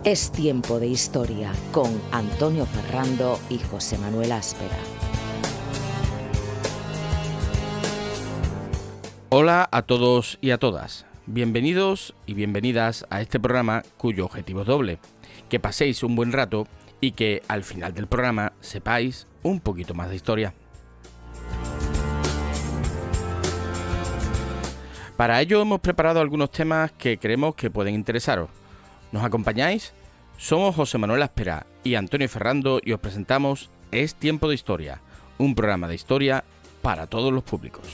Es tiempo de historia con Antonio Ferrando y José Manuel Áspera. Hola a todos y a todas. Bienvenidos y bienvenidas a este programa cuyo objetivo es doble. Que paséis un buen rato y que al final del programa sepáis un poquito más de historia. Para ello hemos preparado algunos temas que creemos que pueden interesaros. ¿Nos acompañáis? Somos José Manuel Áspera y Antonio Ferrando y os presentamos Es Tiempo de Historia, un programa de historia para todos los públicos.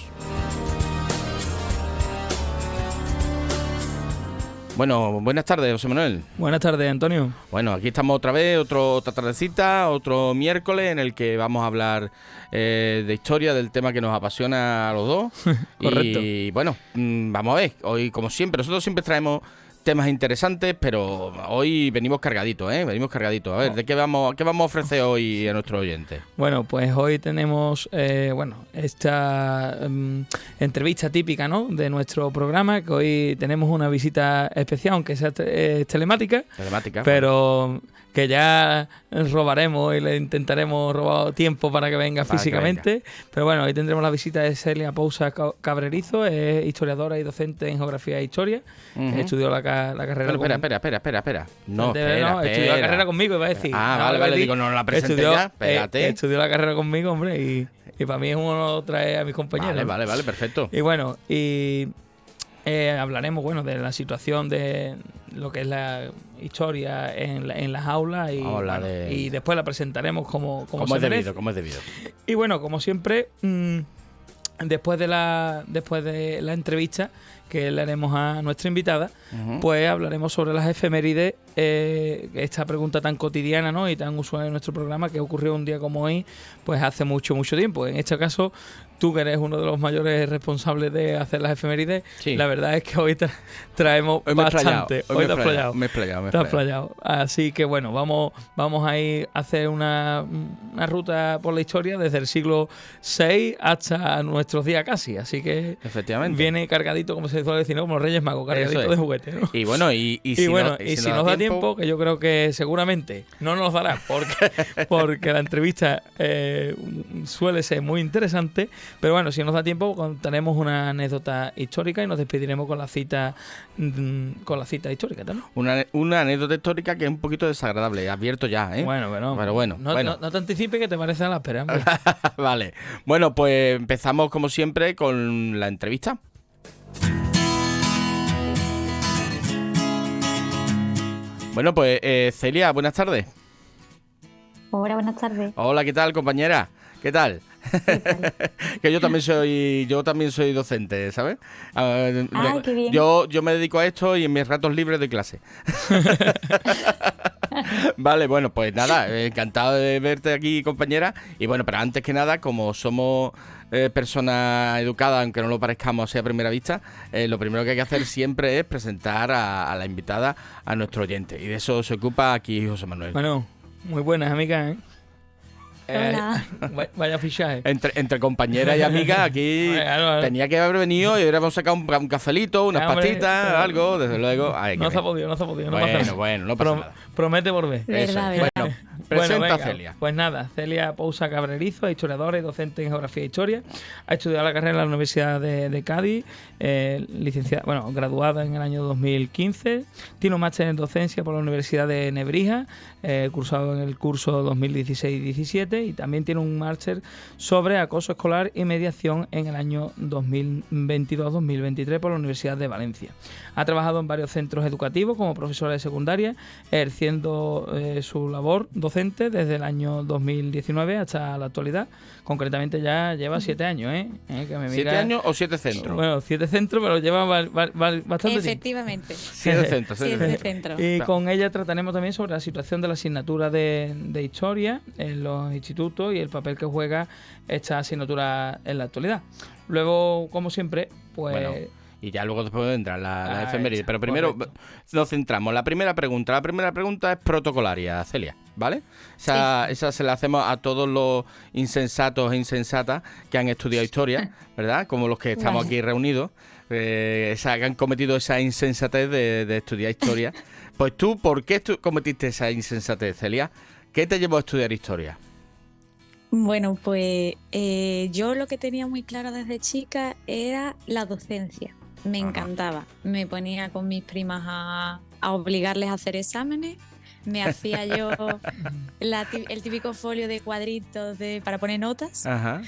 Bueno, buenas tardes, José Manuel. Buenas tardes, Antonio. Bueno, aquí estamos otra vez, otra tardecita, otro miércoles en el que vamos a hablar de historia, del tema que nos apasiona a los dos. Correcto. Y bueno, vamos a ver, hoy como siempre, nosotros siempre traemos temas interesantes, pero hoy venimos cargaditos, venimos cargaditos. A ver, ¿qué vamos a ofrecer hoy a nuestros oyentes? Bueno, pues hoy tenemos esta entrevista típica, ¿no?, de nuestro programa, que hoy tenemos una visita especial, aunque sea telemática, pero que ya robaremos y le intentaremos robar tiempo para que venga físicamente. Pero bueno, hoy tendremos la visita de Celia Pousa Cabrerizo, es historiadora y docente en Geografía e Historia. Estudió la carrera. Pero espera. No, espera. Estudió la carrera conmigo, iba a decir. Vale, digo, no la presenté ya, espérate. Estudió la carrera conmigo, hombre, y para mí es un honor traer a mis compañeros. Vale, perfecto. Y bueno, hablaremos, bueno, de la situación de lo que es la historia en las aulas y después la presentaremos como es debido. Y bueno, como siempre, después de la entrevista que le haremos a nuestra invitada, pues hablaremos sobre las efemérides, esta pregunta tan cotidiana, ¿no?, y tan usual en nuestro programa, que ocurrió un día como hoy, pues hace mucho tiempo. En este caso, tú que eres uno de los mayores responsables de hacer las efemérides, sí. La verdad es que hoy traemos bastante. Hoy te has playado. Me he explayado. Así que bueno, vamos a ir a hacer una ruta por la historia desde el siglo VI hasta nuestros días casi. Así que efectivamente viene cargadito, como se suele decir, ¿no?, como los Reyes Magos, cargadito de juguete, ¿no? Y bueno, y si nos da tiempo, que yo creo que seguramente no nos dará, porque la entrevista suele ser muy interesante. Pero bueno, si nos da tiempo, contaremos una anécdota histórica y nos despediremos con la cita histórica también. Una anécdota histórica que es un poquito desagradable, advierto ya, ¿eh? Pero bueno. No te anticipes, que te parece a la espera. Vale. Bueno, pues empezamos como siempre con la entrevista. Bueno, pues Celia, buenas tardes. Hola, buenas tardes. Hola, ¿qué tal, compañera? ¿Qué tal? Que yo también soy docente, ¿sabes? Qué bien. Yo me dedico a esto y en mis ratos libres doy clase. Vale, bueno, pues nada, encantado de verte aquí, compañera. Y bueno, pero antes que nada, como somos personas educadas, aunque no lo parezcamos así a primera vista, lo primero que hay que hacer siempre es presentar a la invitada, a nuestro oyente. Y de eso se ocupa aquí José Manuel. Bueno, muy buenas, amigas, Hola. Vaya fichaje. Entre compañeras y amigas aquí tenía que haber venido y hubiéramos sacado un cafelito, unas pastitas, algo, desde luego. No se ha podido. Bueno, no pasa nada. Promete volver. Verdad. Bueno, presenta a Celia. Pues nada, Celia Pousa Cabrerizo, historiadora y docente en Geografía e Historia. Ha estudiado la carrera en la Universidad de Cádiz, graduada en el año 2015. Tiene un máster en docencia por la Universidad de Nebrija, cursado en el curso 2016-17, y también tiene un máster sobre acoso escolar y mediación en el año 2022-2023 por la Universidad de Valencia. Ha trabajado en varios centros educativos como profesora de secundaria, ejerciendo su labor docente desde el año 2019 hasta la actualidad. Concretamente ya lleva 7 años, que me mira... ¿7 años o 7 centros? Bueno, 7 centros, pero lleva bastante Efectivamente. 7 centros. 7 centros. Y con ella trataremos también sobre la situación de la asignatura de historia en los institutos y el papel que juega esta asignatura en la actualidad. Luego, como siempre, pues... Bueno. Y ya luego después vendrá la efeméride. Pero primero nos centramos. La primera pregunta es protocolaria, Celia, ¿vale? Esa se la hacemos a todos los insensatos e insensatas que han estudiado historia, ¿verdad? Como los que estamos aquí reunidos, que han cometido esa insensatez de estudiar historia. Pues tú, ¿por qué cometiste esa insensatez, Celia? ¿Qué te llevó a estudiar historia? Bueno, pues yo lo que tenía muy claro desde chica era la docencia. Me encantaba. Me ponía con mis primas a obligarles a hacer exámenes. Me hacía yo el típico folio de cuadritos para poner notas. Ajá.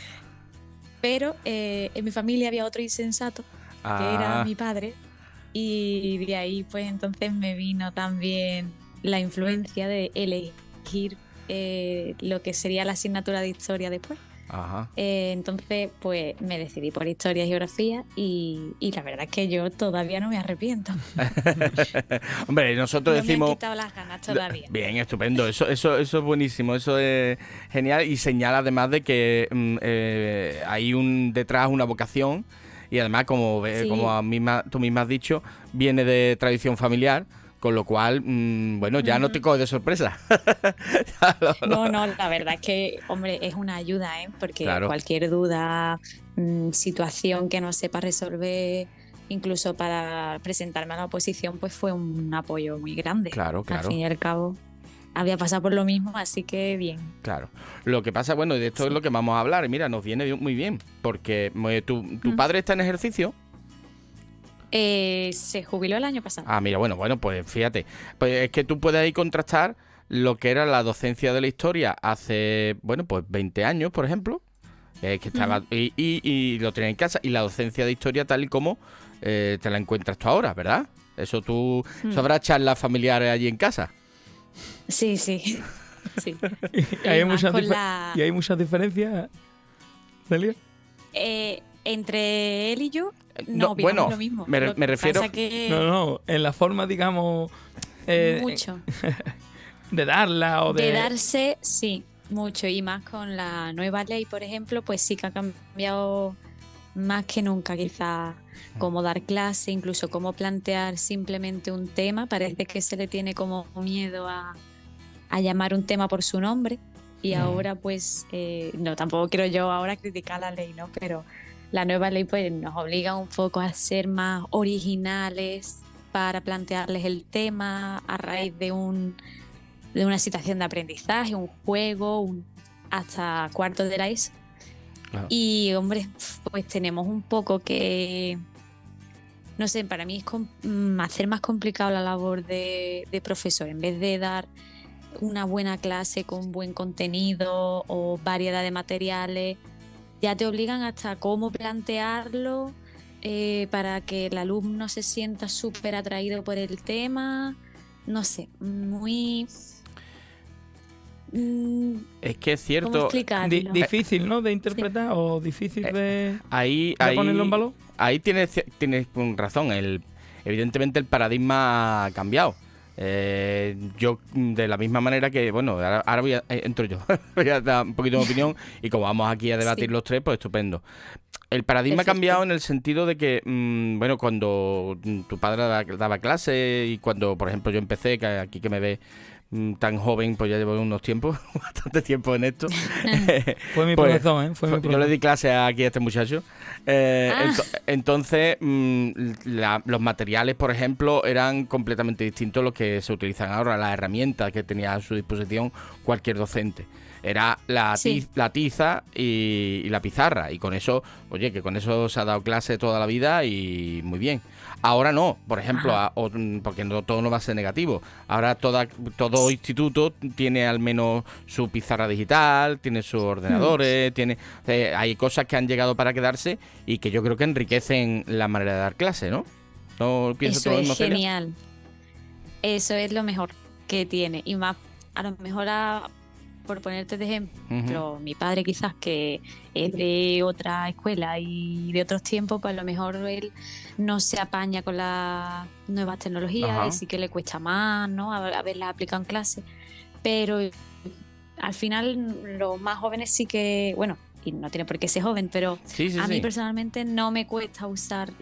Pero en mi familia había otro insensato, que era mi padre. Y de ahí pues entonces me vino también la influencia de elegir lo que sería la asignatura de historia después. Ajá. Entonces pues me decidí por historia y geografía y la verdad es que yo todavía no me arrepiento. Hombre, nosotros decimos... me han quitado las ganas todavía. Bien, estupendo, eso es buenísimo, eso es genial y señala además de que hay detrás una vocación y además como tú misma has dicho, viene de tradición familiar. Con lo cual, bueno, ya no te coge de sorpresa. No, la verdad es que, hombre, es una ayuda, ¿eh? Porque claro, cualquier duda, situación que no sepa resolver, incluso para presentarme a la oposición, pues fue un apoyo muy grande. Claro. Al fin y al cabo, había pasado por lo mismo, así que bien. Claro. Lo que pasa, bueno, de esto es lo que vamos a hablar. Mira, nos viene muy bien, porque tu padre está en ejercicio. Se jubiló el año pasado. Mira, bueno, pues fíjate. Pues es que tú puedes ahí contrastar lo que era la docencia de la historia hace, bueno, pues 20 años, por ejemplo, que estaba y lo tenía en casa, y la docencia de historia tal y como te la encuentras tú ahora, ¿verdad? Eso tú sabrás charlas familiares allí en casa. Sí. Sí. ¿Y hay muchas diferencias, Celia? Entre él y yo, no lo mismo. Me refiero... Que... No, en la forma, digamos... mucho. De darla o de... De darse, sí, mucho. Y más con la nueva ley, por ejemplo, pues sí que ha cambiado más que nunca, quizás, cómo dar clase, incluso cómo plantear simplemente un tema. Parece que se le tiene como miedo a llamar un tema por su nombre. Y ahora, pues, no, tampoco quiero yo ahora criticar la ley, ¿no? Pero... la nueva ley pues nos obliga un poco a ser más originales para plantearles el tema a raíz de una situación de aprendizaje, un juego, hasta cuarto de la ESO. Claro. Y hombre, pues tenemos un poco que, no sé, para mí es hacer más complicado la labor de profesor. En vez de dar una buena clase con buen contenido o variedad de materiales, ya te obligan hasta cómo plantearlo para que el alumno se sienta súper atraído por el tema. No sé, muy... es que es cierto... ¿Cómo explicarlo? Difícil, ¿no? De interpretar o difícil de ponerlo en valor. Ahí tienes razón. Evidentemente el paradigma ha cambiado. Yo de la misma manera que, bueno, ahora entro yo, voy a dar un poquito de opinión y como vamos aquí a debatir los tres, pues estupendo. El paradigma ha cambiado en el sentido de que, bueno, cuando tu padre daba clase y cuando, por ejemplo, yo empecé, que aquí que me ve tan joven, pues ya llevo unos tiempos, bastante tiempo en esto. Fue mi profesor, ¿eh? Yo le di clase aquí a este muchacho. Entonces, los materiales, por ejemplo, eran completamente distintos a los que se utilizan ahora, las herramientas que tenía a su disposición cualquier docente. Era la tiza y la pizarra. Y con eso, oye, que con eso se ha dado clase toda la vida y muy bien. Ahora no, por ejemplo, porque todo no va a ser negativo. Ahora todo instituto tiene al menos su pizarra digital, tiene sus ordenadores, hay cosas que han llegado para quedarse y que yo creo que enriquecen la manera de dar clase, ¿no? ¿No piensas eso todo mismo, es Celia? Genial. Eso es lo mejor que tiene. Y más, a lo mejor por ponerte de ejemplo, mi padre quizás que es de otra escuela y de otros tiempos, pues a lo mejor él no se apaña con las nuevas tecnologías y sí que le cuesta más, ¿no? A verlas aplicado en clase. Pero al final los más jóvenes sí que, bueno, y no tiene por qué ser joven, pero a mí personalmente no me cuesta usar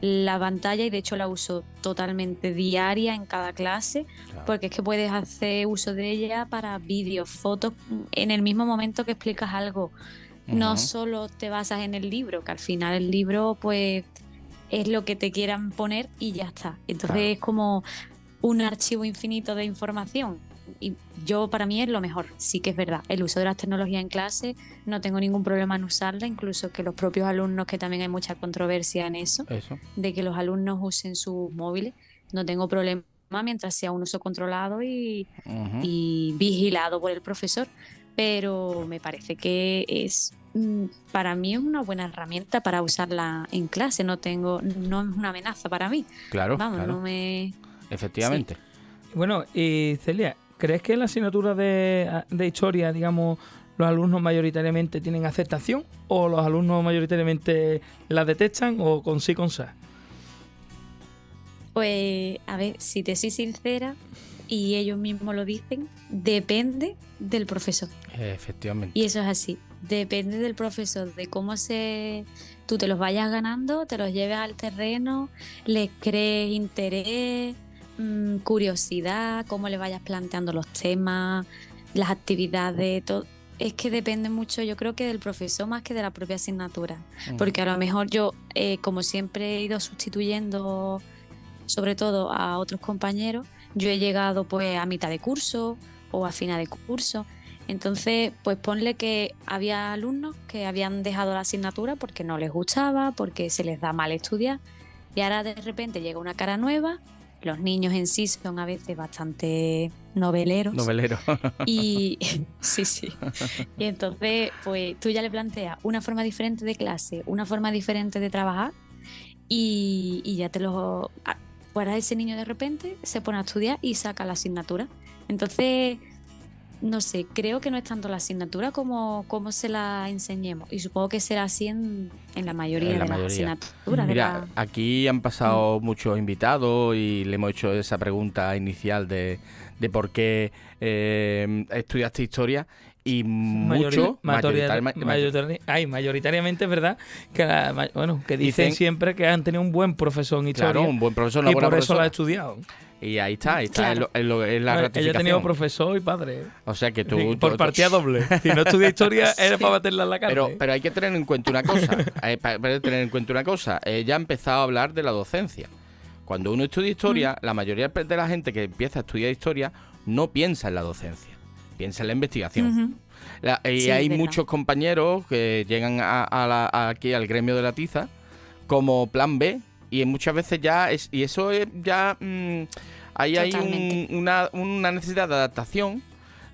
la pantalla y de hecho la uso totalmente diaria en cada clase, porque es que puedes hacer uso de ella para vídeos, fotos, en el mismo momento que explicas algo. No solo te basas en el libro, que al final el libro pues es lo que te quieran poner y ya está. Entonces es como un archivo infinito de información. Y para mí es lo mejor. Sí que es verdad, el uso de las tecnologías en clase, no tengo ningún problema en usarla, incluso que los propios alumnos, que también hay mucha controversia en eso. De que los alumnos usen sus móviles, no tengo problema mientras sea un uso controlado y vigilado por el profesor. Pero me parece que para mí es una buena herramienta para usarla en clase. No es una amenaza para mí. Claro, vamos, claro. No me... Efectivamente. Sí. Bueno, y Celia, ¿crees que en la asignatura de historia, digamos, los alumnos mayoritariamente tienen aceptación o los alumnos mayoritariamente la detestan o con sí con sa? Pues, a ver, si te soy sincera, y ellos mismos lo dicen, depende del profesor. Efectivamente. Y eso es así. Depende del profesor, de cómo tú te los vayas ganando, te los lleves al terreno, les crees interés, curiosidad, cómo le vayas planteando los temas, las actividades, todo. Es que depende mucho, yo creo que del profesor más que de la propia asignatura. Porque a lo mejor yo, como siempre he ido sustituyendo, sobre todo a otros compañeros, yo he llegado pues a mitad de curso o a final de curso. Entonces, pues ponle que había alumnos que habían dejado la asignatura porque no les gustaba, porque se les da mal estudiar. Y ahora de repente llega una cara nueva. Los niños en sí son a veces bastante noveleros. Y sí. Y entonces, pues tú ya le planteas una forma diferente de clase, una forma diferente de trabajar y ya pues ahora ese niño de repente se pone a estudiar y saca la asignatura. Entonces, no sé, creo que no es tanto la asignatura como se la enseñemos. Y supongo que será así en la mayoría de las asignaturas. Mira, aquí han pasado muchos invitados y le hemos hecho esa pregunta inicial de por qué estudiaste historia. Y mayoritariamente es verdad que dicen siempre que han tenido un buen profesor en historia. Claro, un buen profesor, una y buena por eso profesora. lo ha estudiado. Y ahí está, claro. es la ratificación. Yo he tenido profesor y padre. O sea que tú... por partida doble. Si no estudias historia, era para meterla en la cara. Pero hay que tener en cuenta una cosa. Ella ha empezado a hablar de la docencia. Cuando uno estudia historia, la mayoría de la gente que empieza a estudiar historia no piensa en la docencia. Piensa en la investigación. Y hay muchos compañeros que llegan aquí al gremio de la tiza como plan B y muchas veces hay una necesidad de adaptación,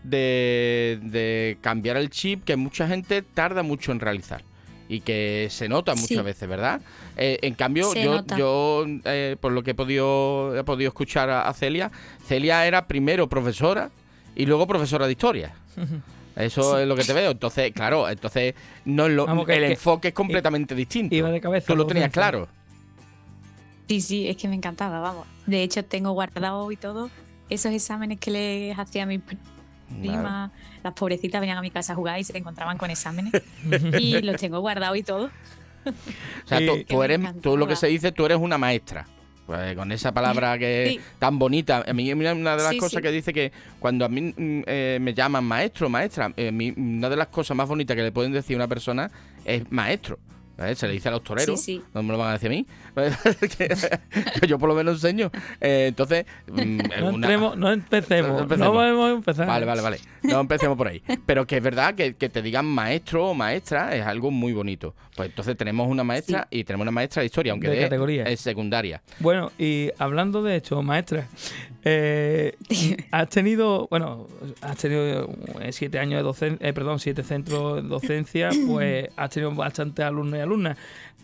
de cambiar el chip que mucha gente tarda mucho en realizar y que se nota muchas veces, ¿verdad? En cambio, yo por lo que he podido escuchar a Celia era primero profesora y luego profesora de historia. Eso es lo que te veo. Entonces, claro, no es el enfoque es completamente distinto. Iba de cabeza. Tú lo tenías claro. Sí, es que me encantaba, vamos. De hecho, tengo guardado y todo esos exámenes que les hacía a mis primas. Claro. Las pobrecitas venían a mi casa a jugar y se encontraban con exámenes. Y los tengo guardados y todo. O sea, tú lo que se dice, tú eres una maestra. Pues con esa palabra que tan bonita. A mí una de las cosas que dice que cuando a mí me llaman maestro, maestra, una de las cosas más bonitas que le pueden decir a una persona es maestro. Se le dice a los toreros, no me lo van a decir a mí. Yo por lo menos enseño. Entonces, no empecemos. No vamos a empezar. Vale. No empecemos por ahí. Pero que es verdad que te digan maestro o maestra es algo muy bonito. Pues entonces tenemos una maestra y tenemos una maestra de historia, aunque de categoría. Es secundaria. Bueno, y hablando de hecho, maestra, has tenido 7 años de docencia, 7 centros de docencia, pues has tenido bastantes alumnos y alumnas.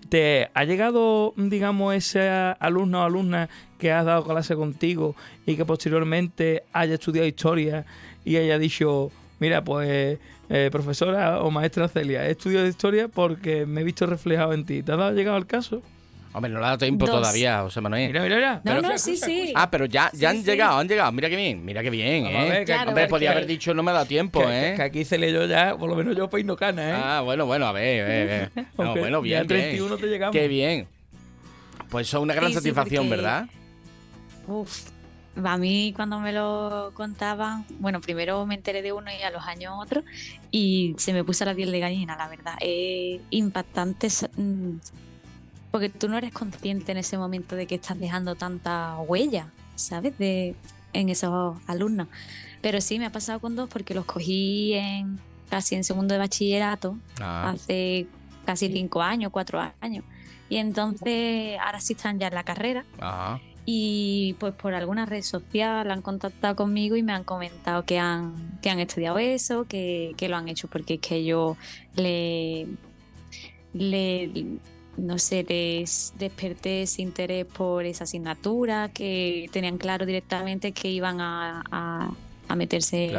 ¿Te ha llegado, digamos, ese alumno o alumna que has dado clase contigo y que posteriormente haya estudiado historia y haya dicho, mira, pues profesora o maestra Celia, he estudiado historia porque me he visto reflejado en ti? ¿Te ha llegado el caso? Hombre, no le ha dado tiempo todavía, José Manuel. Mira. Sí. Ah, pero ya han llegado. Mira qué bien, ¿eh? Hombre, podía haber dicho no me ha dado tiempo, que aquí se leyó ya, por lo menos yo peino cana, ¿eh? Ah, bueno, a ver. No, bueno, bien. Ya 31 te llegamos. Qué bien. Pues eso es una gran satisfacción, porque... ¿verdad? A mí cuando me lo contaban, bueno, primero me enteré de uno y a los años otro y se me puso la piel de gallina, la verdad. Impactante porque tú no eres consciente en ese momento de que estás dejando tanta huella, ¿sabes? En esos alumnos. Pero sí, me ha pasado con 2 porque los cogí casi en segundo de bachillerato, hace casi 5 años, 4 años. Y entonces ahora sí están ya en la carrera. Ajá. Y pues por alguna red social han contactado conmigo y me han comentado que han estudiado eso, que lo han hecho porque es que yo no sé, les desperté ese interés por esa asignatura, que tenían claro directamente que iban a meterse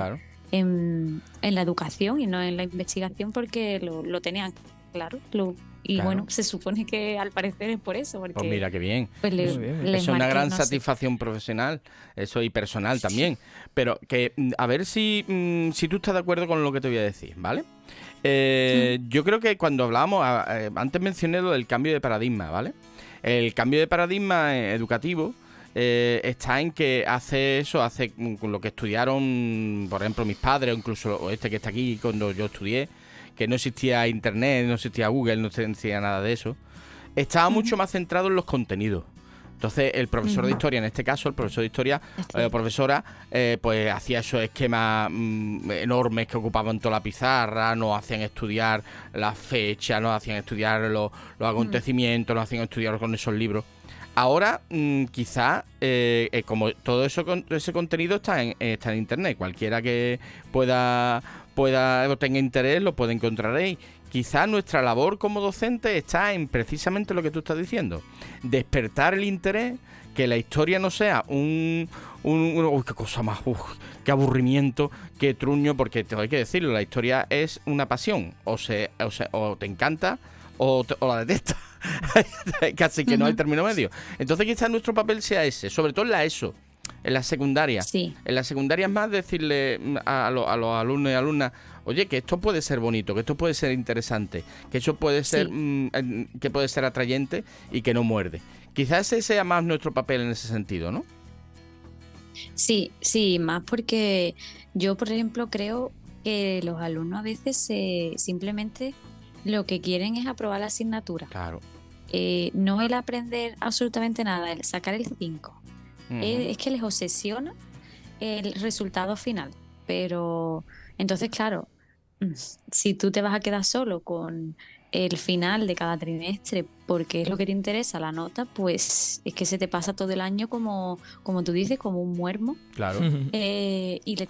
en la educación y no en la investigación, porque lo tenían claro. Y bueno, se supone que al parecer es por eso. Porque, pues mira, qué bien. Pues es una gran satisfacción profesional, eso, y personal también. Pero que a ver si tú estás de acuerdo con lo que te voy a decir, ¿vale? Yo creo que cuando hablábamos, antes mencioné lo del cambio de paradigma, ¿vale? El cambio de paradigma educativo está en que hace con lo que estudiaron, por ejemplo, mis padres, o incluso este que está aquí cuando yo estudié, que no existía internet, no existía Google, no existía nada de eso, estaba mucho más centrado en los contenidos. Entonces el profesor de historia, en este caso, el profesor de historia o profesora, pues hacía esos esquemas enormes que ocupaban toda la pizarra, nos hacían estudiar las fechas, nos hacían estudiar los acontecimientos, nos hacían estudiar con esos libros. Ahora, quizás, como todo ese contenido está en internet, cualquiera que pueda o tenga interés lo puede encontrar ahí. Quizás nuestra labor como docente está en precisamente lo que tú estás diciendo, despertar el interés, que la historia no sea uy, qué cosa más, qué aburrimiento, qué truño, porque hay que decirlo, la historia es una pasión, o te encanta o la detestas. Casi que no hay término medio. Entonces quizás nuestro papel sea ese, sobre todo en la ESO, en la secundaria. Sí. En la secundaria es más decirle a los alumnos y alumnas, oye, que esto puede ser bonito, que esto puede ser interesante, que eso puede ser que puede ser atrayente y que no muerde. Quizás ese sea más nuestro papel en ese sentido, ¿no? Sí, más porque yo, por ejemplo, creo que los alumnos a veces simplemente lo que quieren es aprobar la asignatura. Claro. No el aprender absolutamente nada, el sacar el 5. Es que les obsesiona el resultado final. Pero entonces, claro, si tú te vas a quedar solo con el final de cada trimestre porque es lo que te interesa, la nota, pues es que se te pasa todo el año como tú dices, como un muermo. Claro. Y les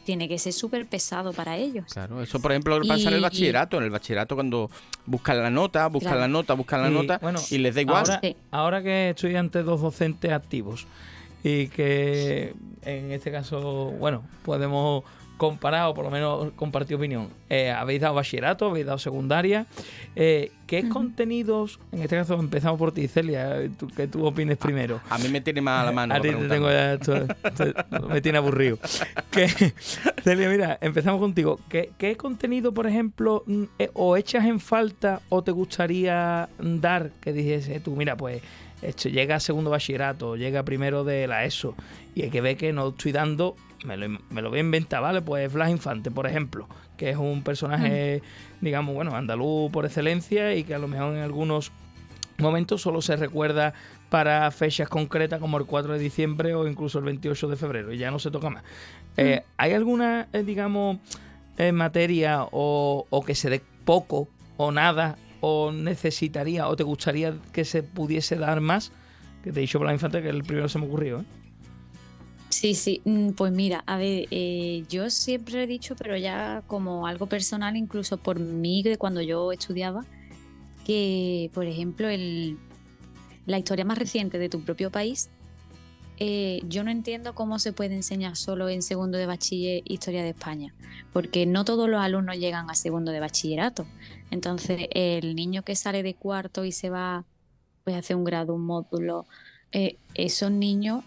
tiene que ser súper pesado para ellos. Claro, eso por ejemplo pasa en el bachillerato. En el bachillerato cuando buscan la nota, bueno, y les da igual. Ahora que estoy ante 2 docentes activos y que en este caso, bueno, podemos comparar o por lo menos compartir opinión. Habéis dado bachillerato, habéis dado secundaria. ¿Qué contenidos, en este caso empezamos por ti, Celia, que tú opines primero? A mí me tiene más a la mano. A ti te tengo ya, me tiene aburrido. Celia, mira, empezamos contigo. ¿Qué contenido, por ejemplo, o echas en falta o te gustaría dar que dijese tú, mira, pues llega a segundo bachillerato, llega primero de la ESO y hay que ver que no estoy dando, me lo voy a inventar, ¿vale? Pues Blas Infante, por ejemplo, que es un personaje, digamos, bueno, andaluz por excelencia y que a lo mejor en algunos momentos solo se recuerda para fechas concretas como el 4 de diciembre o incluso el 28 de febrero y ya no se toca más. ¿Hay alguna, digamos, materia o que se dé poco o nada o necesitaría o te gustaría que se pudiese dar más? Que te he dicho Blas Infante que el primero se me ocurrió, ¿eh? Sí, pues mira, a ver, yo siempre he dicho, pero ya como algo personal, incluso por mí, de cuando yo estudiaba, que, por ejemplo, la historia más reciente de tu propio país, yo no entiendo cómo se puede enseñar solo en segundo de bachiller historia de España, porque no todos los alumnos llegan a segundo de bachillerato. Entonces, el niño que sale de cuarto y se va pues, a hacer un grado, un módulo, esos niños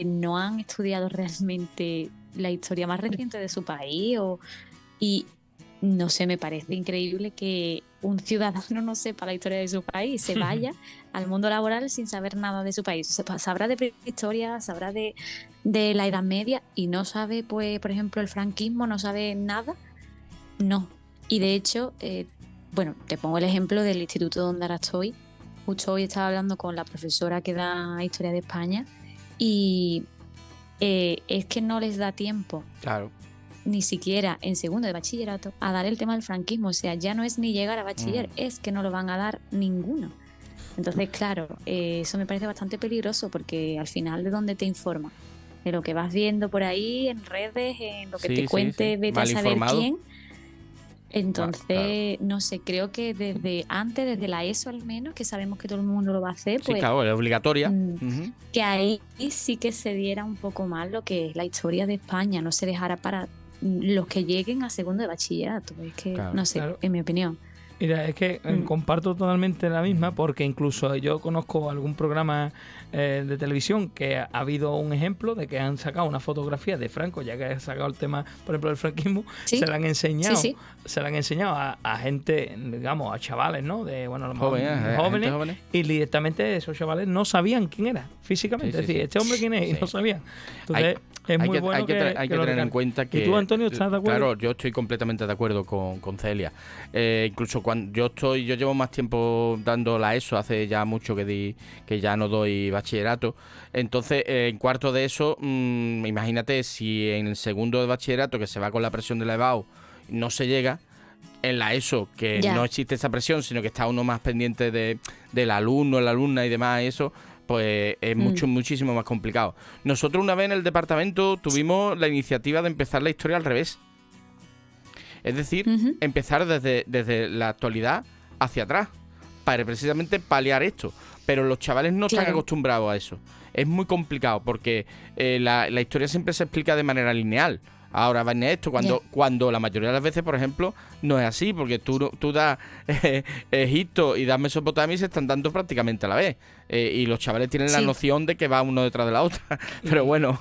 no han estudiado realmente la historia más reciente de su país y no sé, me parece increíble que un ciudadano no sepa la historia de su país, se vaya al mundo laboral sin saber nada de su país. Sabrá de prehistoria, sabrá de la Edad Media y no sabe, pues, por ejemplo, el franquismo, no sabe nada. No. Y de hecho, bueno, te pongo el ejemplo del instituto donde ahora estoy, justo hoy estaba hablando con la profesora que da Historia de España y es que no les da tiempo. Claro. Ni siquiera en segundo de bachillerato a dar el tema del franquismo. O sea, ya no es ni llegar a bachiller, es que no lo van a dar ninguno. Entonces, claro, eso me parece bastante peligroso porque al final, ¿de dónde te informa? De lo que vas viendo por ahí en redes, en lo que te cuente, vete a saber quién. Entonces, claro. No sé, creo que desde la ESO al menos, que sabemos que todo el mundo lo va a hacer, pues, sí, claro, es obligatoria. Que ahí sí que se diera un poco más lo que es la historia de España, no se dejara para los que lleguen a segundo de bachillerato. Es que, claro, no sé, claro. En mi opinión. Mira, es que comparto totalmente la misma, porque incluso yo conozco algún programa de televisión que ha habido un ejemplo de que han sacado una fotografía de Franco, ya que ha sacado el tema, por ejemplo, del franquismo, ¿sí? Se la han enseñado a gente, digamos, a chavales, ¿no? De, bueno, a lo mejor jóvenes, y directamente esos chavales no sabían quién era físicamente. Es decir, ¿este hombre quién es? Y no sabían. Entonces, es muy bueno que tener en cuenta que... ¿Y tú, Antonio, estás de acuerdo? Claro, yo estoy completamente de acuerdo con Celia. Incluso cuando yo llevo más tiempo dando la ESO, hace ya mucho que ya no doy bachillerato. Entonces, en cuarto de eso, imagínate si en el segundo de bachillerato, que se va con la presión de la EBAU, no se llega, en la ESO, que no existe esa presión, sino que está uno más pendiente del alumno, la alumna y demás, eso, pues es muchísimo más complicado. Nosotros una vez en el departamento tuvimos la iniciativa de empezar la historia al revés. Es decir, empezar desde la actualidad hacia atrás, para precisamente paliar esto. Pero los chavales no están acostumbrados a eso. Es muy complicado porque la historia siempre se explica de manera lineal. Ahora viene esto, cuando la mayoría de las veces, por ejemplo, no es así, porque tú das Egipto y das Mesopotamia y se están dando prácticamente a la vez. Y los chavales tienen la noción de que va uno detrás de la otra. Pero bueno,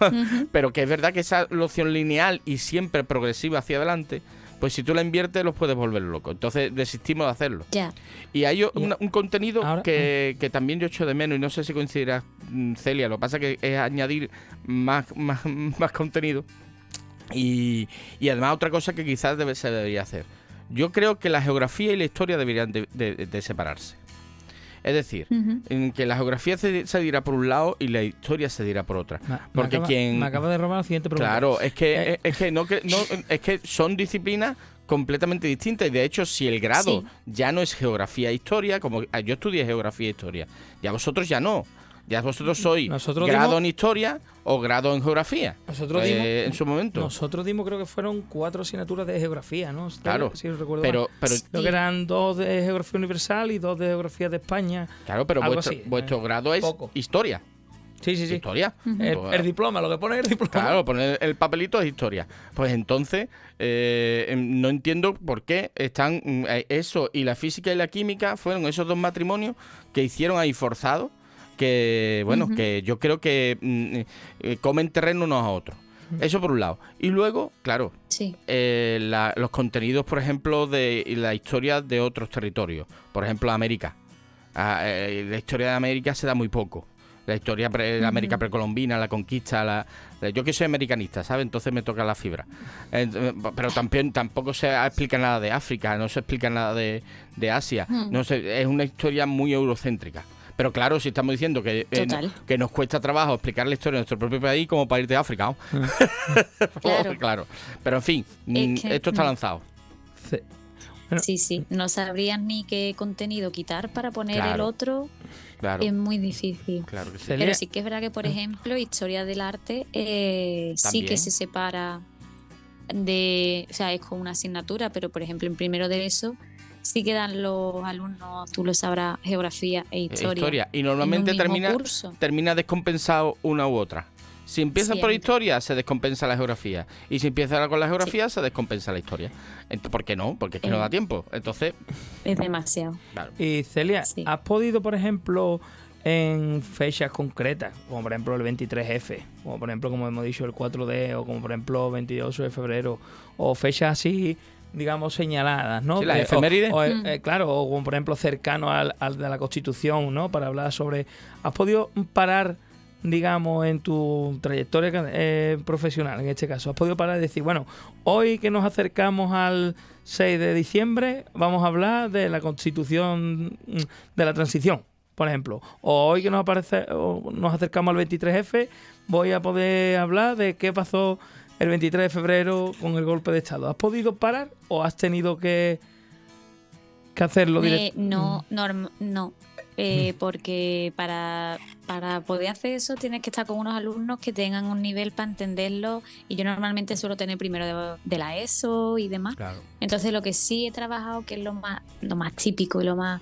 pero que es verdad que esa noción lineal y siempre progresiva hacia adelante, pues si tú la inviertes los puedes volver locos. Entonces desistimos de hacerlo. Y hay un contenido que también yo echo de menos y no sé si coincidirás, Celia. Lo que pasa que es añadir más contenido. Y además otra cosa que quizás se debería hacer. Yo creo que la geografía y la historia deberían de separarse. Es decir, que la geografía se dirá por un lado y la historia se dirá por otra. Porque me acaba de robar la siguiente pregunta. Claro, es que son disciplinas completamente distintas. Y de hecho, si el grado ya no es geografía e historia, como yo estudié geografía e historia, ya vosotros ya no. Ya vosotros sois grado en historia o grado en geografía. Nosotros dimos, en su momento. Nosotros dimos, creo que fueron 4 asignaturas de geografía, ¿no? Claro. Si recuerdo pero creo que eran 2 de geografía universal y 2 de geografía de España. Claro, pero vuestro grado es historia. Sí. Historia. El diploma, lo que pone el diploma. Claro, poner el papelito es historia. Pues entonces, no entiendo por qué están eso y la física y la química fueron esos 2 matrimonios que hicieron ahí forzados. Que bueno, que yo creo que comen terreno unos a otros. Eso por un lado. Y luego, claro, los contenidos, por ejemplo, de la historia de otros territorios. Por ejemplo, América. La historia de América se da muy poco. La historia de América precolombina, la conquista, yo que soy americanista, ¿sabes? Entonces me toca la fibra. Pero tampoco se explica nada de África, no se explica nada de Asia. No sé, es una historia muy eurocéntrica. Pero claro, si estamos diciendo que nos cuesta trabajo explicar la historia de nuestro propio país como para ir de África, ¿no? Claro. Pero en fin, esto está lanzado. Bueno. Sí. No sabrían ni qué contenido quitar para poner el otro. Claro. Es muy difícil. Claro que sí. Pero sí que es verdad que, por ejemplo, historia del arte sí que se separa o sea, es con una asignatura, pero por ejemplo en primero de eso sí que dan los alumnos, tú lo sabrás, geografía e historia. Y normalmente termina descompensado una u otra. Si empieza por historia, se descompensa la geografía. Y si empieza con la geografía, se descompensa la historia. ¿Por qué no? Porque es que no da tiempo. Entonces es demasiado. Claro. Y Celia, ¿has podido, por ejemplo, en fechas concretas, como por ejemplo el 23F, como por ejemplo, como hemos dicho, el 4D, o como por ejemplo 28 de febrero, o fechas así, digamos, señaladas, ¿no? Sí, las efemérides. Claro, o como por ejemplo cercano al de la Constitución, ¿no? Para hablar sobre... ¿Has podido parar, digamos, en tu trayectoria profesional, en este caso, has podido parar y decir, bueno, hoy que nos acercamos al 6 de diciembre, vamos a hablar de la Constitución de la Transición, por ejemplo, hoy que nos acercamos al 23F, voy a poder hablar de qué pasó el 23 de febrero con el golpe de Estado. ¿Has podido parar o has tenido que hacerlo directo? No. Porque para poder hacer eso tienes que estar con unos alumnos que tengan un nivel para entenderlo, y yo normalmente suelo tener primero de la ESO y demás. Claro. Entonces lo que sí he trabajado, que es lo más típico y lo más,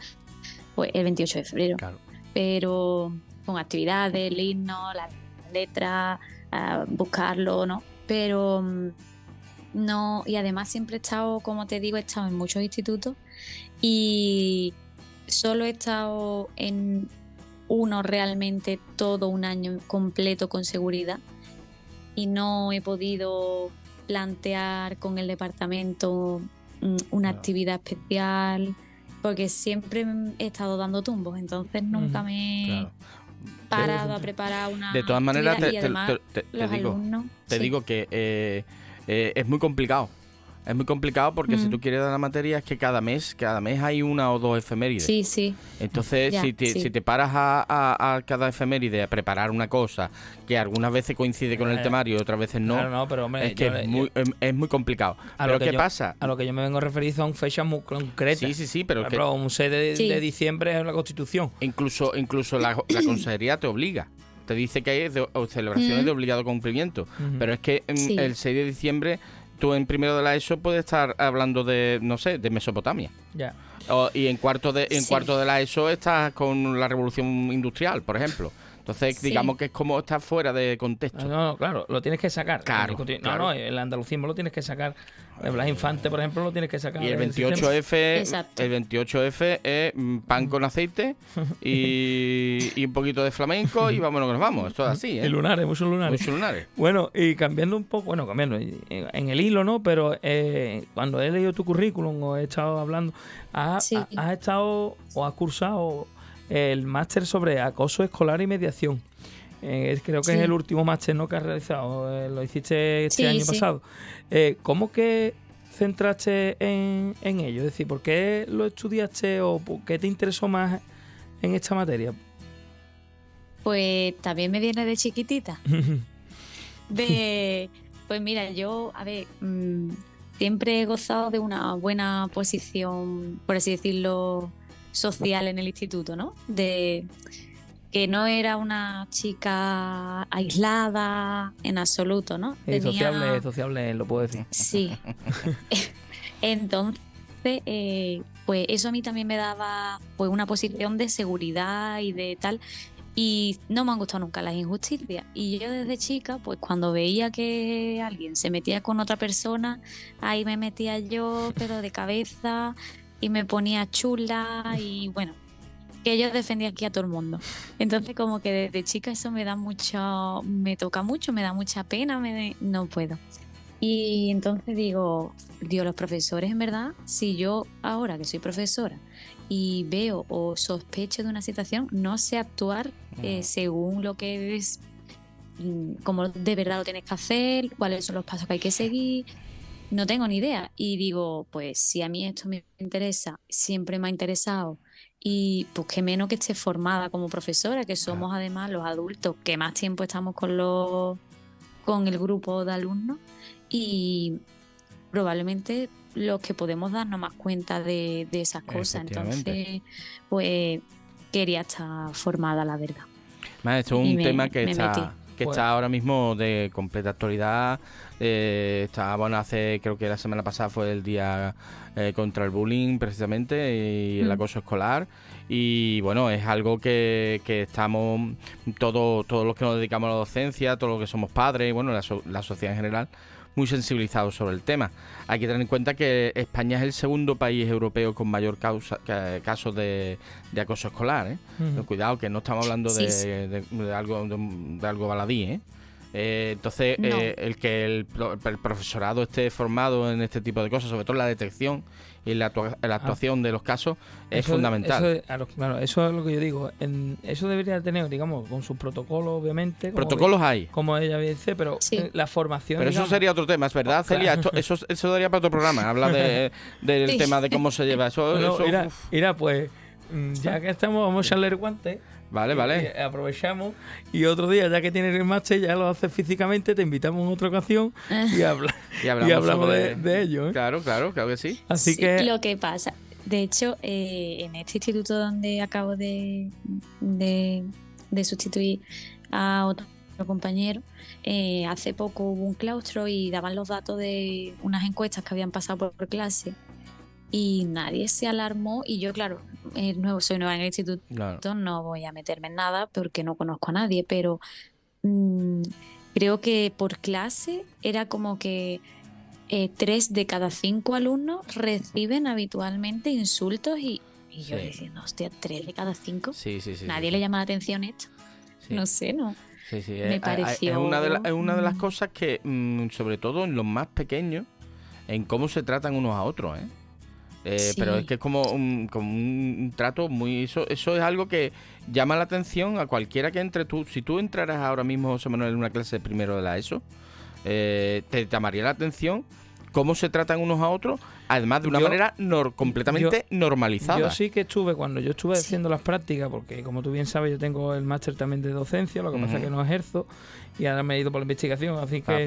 pues el 28 de febrero. Claro. Pero con actividades, el himno, las letras, buscarlo, ¿no? Pero no, y además siempre he estado, como te digo, he estado en muchos institutos y solo he estado en uno realmente todo un año completo con seguridad, y no he podido plantear con el departamento una actividad especial porque siempre he estado dando tumbos, entonces nunca me he parado a preparar una de todas maneras te digo que es muy complicado. Es muy complicado porque si tú quieres dar la materia es que cada mes hay una o dos efemérides. Sí. Entonces, si te paras a cada efeméride a preparar una cosa que algunas veces coincide con el temario y otras veces no, claro, pero hombre, es muy complicado. Pero ¿qué pasa? A lo que yo me vengo a referir son fechas muy concretas. Sí, pero por ejemplo, un 6 de diciembre es la Constitución. Incluso la consejería te obliga. Te dice que hay celebraciones de obligado cumplimiento. Pero es que el 6 de diciembre... Tú en primero de la ESO puedes estar hablando de, no sé, de Mesopotamia. Ya. Y en cuarto de la ESO estás con la revolución industrial, por ejemplo. Entonces, digamos que es como estar fuera de contexto. No, claro, lo tienes que sacar. Claro. No, el andalucismo lo tienes que sacar. El Blas Infante, por ejemplo, lo tienes que sacar. Y el 28F es pan con aceite y un poquito de flamenco y vámonos que nos vamos. Esto es así, ¿eh? Y lunares, muchos lunares. Bueno, y cambiando un poco, en el hilo, ¿no? Pero cuando he leído tu currículum o he estado hablando, has estado o has cursado el máster sobre acoso escolar y mediación. Creo que es el último máster, ¿no?, que has realizado. Lo hiciste este año pasado. ¿Cómo que centraste en ello? Es decir, ¿por qué lo estudiaste o por qué te interesó más en esta materia? Pues también me viene de chiquitita. Pues mira, yo, siempre he gozado de una buena posición, por así decirlo, social en el instituto, ¿no? De que no era una chica aislada en absoluto, ¿no? Sociable, lo puedo decir. Sí. Entonces, pues eso a mí también me daba pues una posición de seguridad y de tal. Y no me han gustado nunca las injusticias. Y yo desde chica, pues cuando veía que alguien se metía con otra persona, ahí me metía yo, pero de cabeza, y me ponía chula y bueno, que yo defendía aquí a todo el mundo. Entonces como que desde chica eso me toca mucho, me da mucha pena, no puedo. Y entonces digo, los profesores, en verdad, si yo ahora que soy profesora y veo o sospecho de una situación, no sé actuar según lo que es, como de verdad lo tienes que hacer, cuáles son los pasos que hay que seguir. No tengo ni idea. Y digo, pues si a mí esto me interesa, siempre me ha interesado, y pues qué menos que esté formada como profesora, que somos además los adultos que más tiempo estamos con el grupo de alumnos, y probablemente los que podemos darnos más cuenta de esas cosas. Entonces, pues quería estar formada, la verdad. Esto es un tema que está ahora mismo de completa actualidad. Creo que la semana pasada fue el día contra el bullying, precisamente, y el acoso escolar. Y bueno, es algo que estamos todos los que nos dedicamos a la docencia, todos los que somos padres, bueno, la sociedad en general, muy sensibilizados sobre el tema. Hay que tener en cuenta que España es el segundo país europeo con mayor casos de acoso escolar, ¿eh? Cuidado, que no estamos hablando de algo baladí, ¿eh? Entonces, no. El que el profesorado esté formado en este tipo de cosas, sobre todo en la detección y la actuación de los casos, es fundamental. Eso es lo que yo digo. Eso debería tener, digamos, con sus protocolos, obviamente. Protocolos hay. Como ella dice, pero la formación... Pero digamos, eso sería otro tema, es verdad, Celia. Eso daría para otro programa. Habla del tema de cómo se lleva eso. Mira, pues ya que estamos, vamos a echarle el guante. Vale. Aprovechamos y otro día, ya que tienes el máster, ya lo haces físicamente, te invitamos en otra ocasión y hablamos de ello. Claro que sí. Así sí, que lo que pasa, de hecho, en este instituto donde acabo de sustituir a otro compañero, hace poco hubo un claustro y daban los datos de unas encuestas que habían pasado por clase. Y nadie se alarmó y yo, claro, soy nueva en el instituto, claro, no voy a meterme en nada porque no conozco a nadie, pero creo que por clase era como que 3 de cada 5 alumnos reciben habitualmente insultos y yo diciendo, hostia, 3 de cada 5, nadie le llama la atención esto, no sé, ¿no? Sí. Me pareció... Es una de las cosas que, sobre todo en los más pequeños, en cómo se tratan unos a otros, ¿eh? Pero es que es como un trato muy... Eso es algo que llama la atención a cualquiera que entre. Si tú entraras ahora mismo, José Manuel, en una clase de primero de la ESO, te llamaría la atención cómo se tratan unos a otros, además de una manera completamente normalizada. Yo sí que cuando yo estuve haciendo las prácticas, porque como tú bien sabes, yo tengo el máster también de docencia, lo que pasa es que no ejerzo, y ahora me he ido por la investigación, así que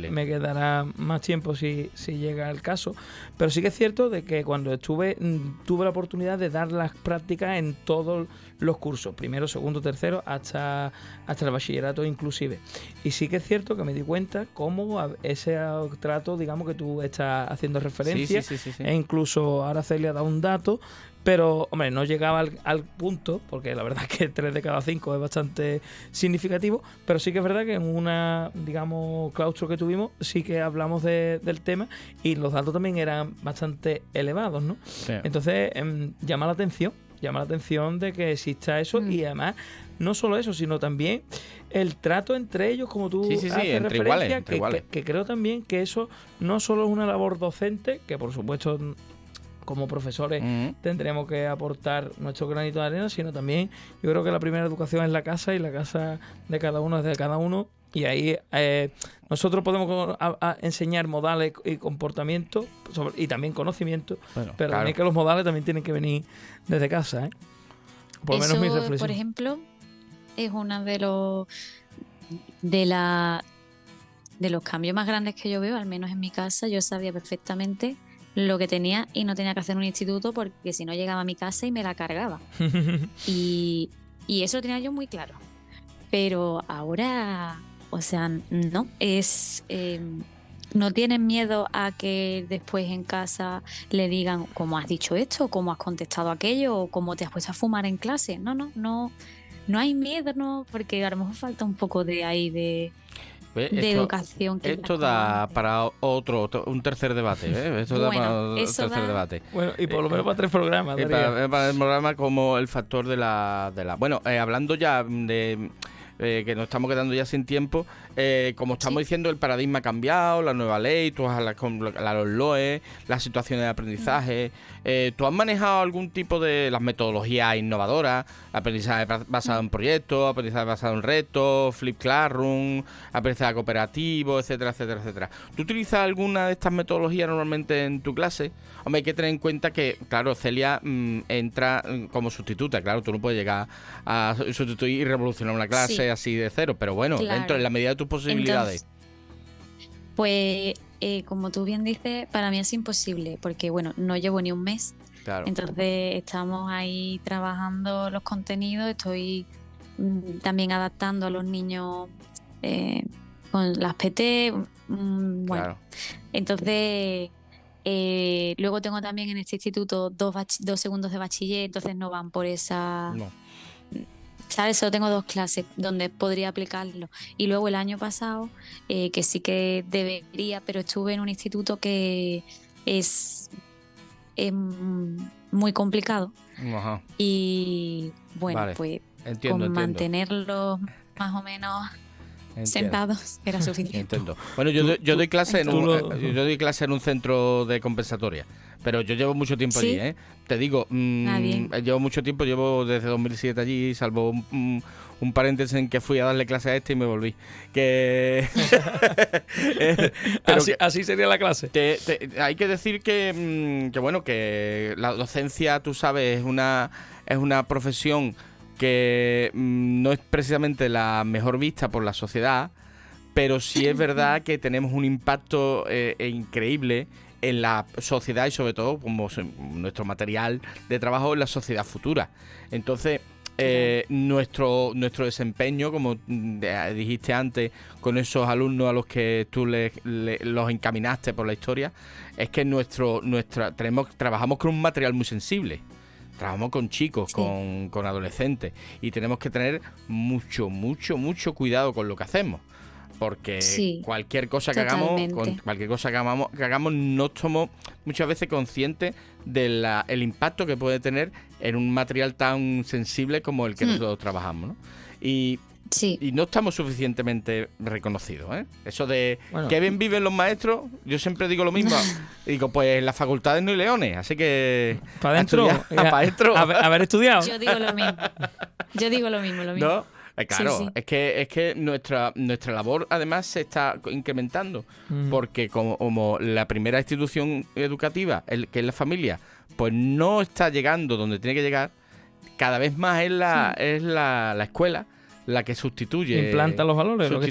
me quedará más tiempo si llega el caso. Pero sí que es cierto de que cuando tuve la oportunidad de dar las prácticas en todos los cursos, primero, segundo, tercero, hasta el bachillerato inclusive. Y sí que es cierto que me di cuenta cómo ese trato, digamos, que tú estás haciendo referencia, sí. E incluso ahora Celia da un dato, pero, hombre, no llegaba al punto, porque la verdad es que 3 de cada 5 es bastante significativo, pero sí que es verdad que en una, digamos, claustro que tuvimos, sí que hablamos del tema y los datos también eran bastante elevados, ¿no? Sí. Entonces, llama la atención de que exista eso y además, no solo eso, sino también el trato entre ellos, como tú haces referencia, que creo también que eso no solo es una labor docente, que por supuesto como profesores tendremos que aportar nuestro granito de arena, sino también yo creo que la primera educación es la casa y la casa de cada uno es de cada uno, y ahí nosotros podemos enseñar modales y comportamientos y también conocimiento, pero también que los modales también tienen que venir desde casa, ¿eh? Por lo menos mi reflexión. Por ejemplo, es uno de los cambios más grandes que yo veo, al menos en mi casa. Yo sabía perfectamente lo que tenía y no tenía que hacer un instituto, porque si no llegaba a mi casa y me la cargaba. y eso lo tenía yo muy claro. Pero ahora, o sea, no, no tienen miedo a que después en casa le digan cómo has dicho esto, cómo has contestado aquello, o cómo te has puesto a fumar en clase. No hay miedo, no, porque a lo mejor falta un poco de ahí de educación. Esto da para un tercer debate, ¿eh? Esto da para un tercer debate. Bueno, y por lo menos para 3 programas. Para el programa, como el factor de la... Bueno, hablando ya de... que nos estamos quedando ya sin tiempo, como estamos diciendo, el paradigma ha cambiado, la nueva ley, tú has los LOE, las situaciones de aprendizaje. ¿Tú has manejado algún tipo de las metodologías innovadoras? Aprendizaje basado en proyectos, aprendizaje basado en retos, Flip Classroom, aprendizaje cooperativo, etcétera, etcétera, etcétera. ¿Tú utilizas alguna de estas metodologías normalmente en tu clase? Hombre, hay que tener en cuenta que, claro, Celia entra como sustituta. Claro, tú no puedes llegar a sustituir y revolucionar una clase así de cero, pero bueno, dentro, en la medida de tus posibilidades. Entonces, pues, como tú bien dices, para mí es imposible, porque, bueno, no llevo ni un mes. Claro. Entonces, estamos ahí trabajando los contenidos, estoy también adaptando a los niños con las PT. Bueno, claro. Entonces... luego tengo también en este instituto 2 segundos de bachiller, entonces no van por esa... No. ¿Sabes? Solo tengo 2 clases donde podría aplicarlo. Y luego el año pasado, que sí que debería, pero estuve en un instituto que es muy complicado. Ajá. Y bueno, vale. Pues entiendo. Mantenerlos más o menos... sentados era suficiente. Entiendo. Bueno, yo doy clase en un centro de compensatoria, pero yo llevo mucho tiempo allí, ¿eh? Te digo, llevo mucho tiempo, llevo desde 2007 allí, salvo un paréntesis en que fui a darle clase a este y me volví. Que pero así sería la clase. Hay que decir que bueno, que la docencia, tú sabes, es una profesión que no es precisamente la mejor vista por la sociedad, pero sí es verdad que tenemos un impacto increíble en la sociedad y sobre todo como nuestro material de trabajo en la sociedad futura. Entonces, nuestro desempeño, como dijiste antes, con esos alumnos a los que tú los encaminaste por la historia, es que trabajamos con un material muy sensible. Trabajamos con chicos, sí, con adolescentes, y tenemos que tener mucho cuidado con lo que hacemos, porque sí, cualquier cosa que hagamos, no somos muchas veces conscientes del impacto que puede tener en un material tan sensible como el que nosotros trabajamos, ¿no? Y no estamos suficientemente reconocidos, ¿eh? Eso de que bien viven los maestros, yo siempre digo lo mismo. Digo, pues en las facultades no hay leones, así que para adentro, haber estudiado. Yo digo lo mismo. ¿No? Claro, sí. Es que nuestra labor además se está incrementando, porque como la primera institución educativa, que es la familia, pues no está llegando donde tiene que llegar, cada vez más es la escuela la que sustituye. Implanta los valores. Lo que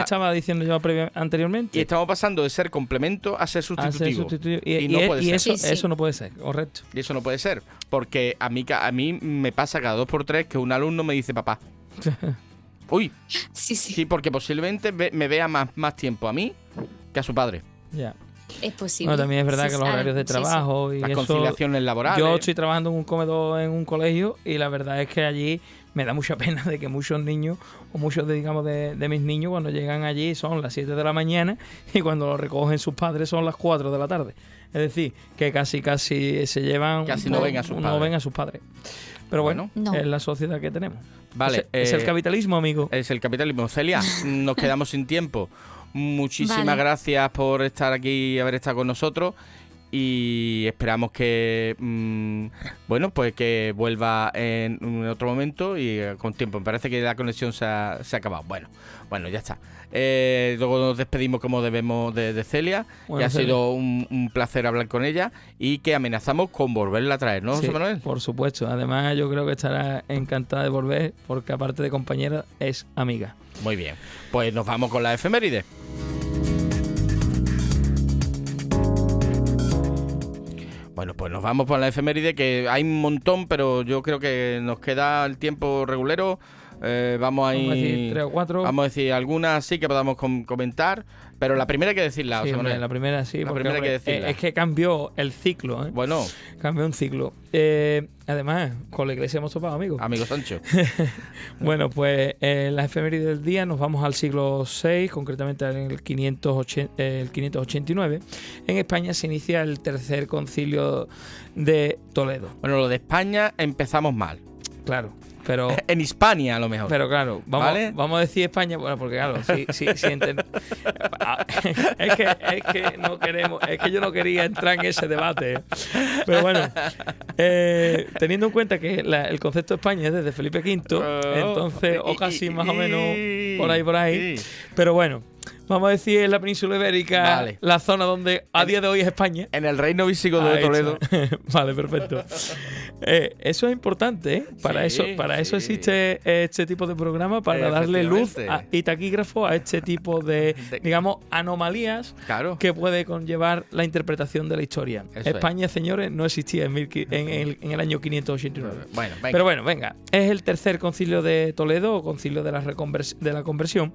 estaba diciendo yo anteriormente. Y estamos pasando de ser complemento a ser sustitutivo. Y no puede ser. Eso no puede ser, correcto. Y eso no puede ser, porque a mí me pasa cada 2 por 3 que un alumno me dice papá. Uy. Sí, porque posiblemente me vea más tiempo a mí que a su padre. Ya. Es posible. Bueno, también es verdad que los horarios de trabajo y las conciliaciones laborales. Yo estoy trabajando en un comedor en un colegio y la verdad es que allí me da mucha pena de que muchos niños, o muchos de mis niños, cuando llegan allí son las 7 de la mañana y cuando lo recogen sus padres son las 4 de la tarde. Es decir, que casi se llevan... Casi no ven a sus padres. Pero bueno, es la sociedad que tenemos. Vale. Es el capitalismo, amigo. Es el capitalismo. Celia, nos quedamos sin tiempo. Muchísimas gracias por estar aquí y haber estado con nosotros. Y esperamos que pues que vuelva en otro momento y con tiempo. Me parece que la conexión se ha acabado. Bueno, ya está. Luego nos despedimos como debemos de Celia. Que ha sido un placer hablar con ella y que amenazamos con volverla a traer, ¿no, José Manuel? Por supuesto. Además, yo creo que estará encantada de volver porque aparte de compañera es amiga. Muy bien. Pues nos vamos con la efeméride. Bueno, pues nos vamos por la efeméride, que hay un montón, pero yo creo que nos queda el tiempo regulero. Vamos a decir 3 o 4. Vamos a decir algunas sí que podamos comentar, pero la primera hay que decirla. Sí, hombre, la primera sí, porque hay que decirla. Es que cambió el ciclo, ¿eh? Bueno. Cambió un ciclo. Además, con la iglesia hemos topado, amigos. Amigo Sancho. Bueno, pues la efeméride del día nos vamos al siglo VI, concretamente en el 589. En España se inicia el tercer concilio de Toledo. Bueno, lo de España empezamos mal. Claro. Pero en Hispania, a lo mejor. Pero claro, vamos a decir España, bueno, porque claro, sí es que no queremos, es que yo no quería entrar en ese debate. Pero bueno, teniendo en cuenta que el concepto de España es desde Felipe V, entonces, o casi más o menos por ahí. Pero bueno, vamos a decir en la península ibérica, la zona donde a día de hoy es España. En el reino visigodo de Toledo. Vale, perfecto. Eso es importante, ¿eh? Para eso existe este tipo de programa, para darle luz y taquígrafo a este tipo de digamos, anomalías que puede conllevar la interpretación de la historia. España, señores, no existía en el año 589. Pero bueno, venga. Es el tercer concilio de Toledo, o concilio de la conversión.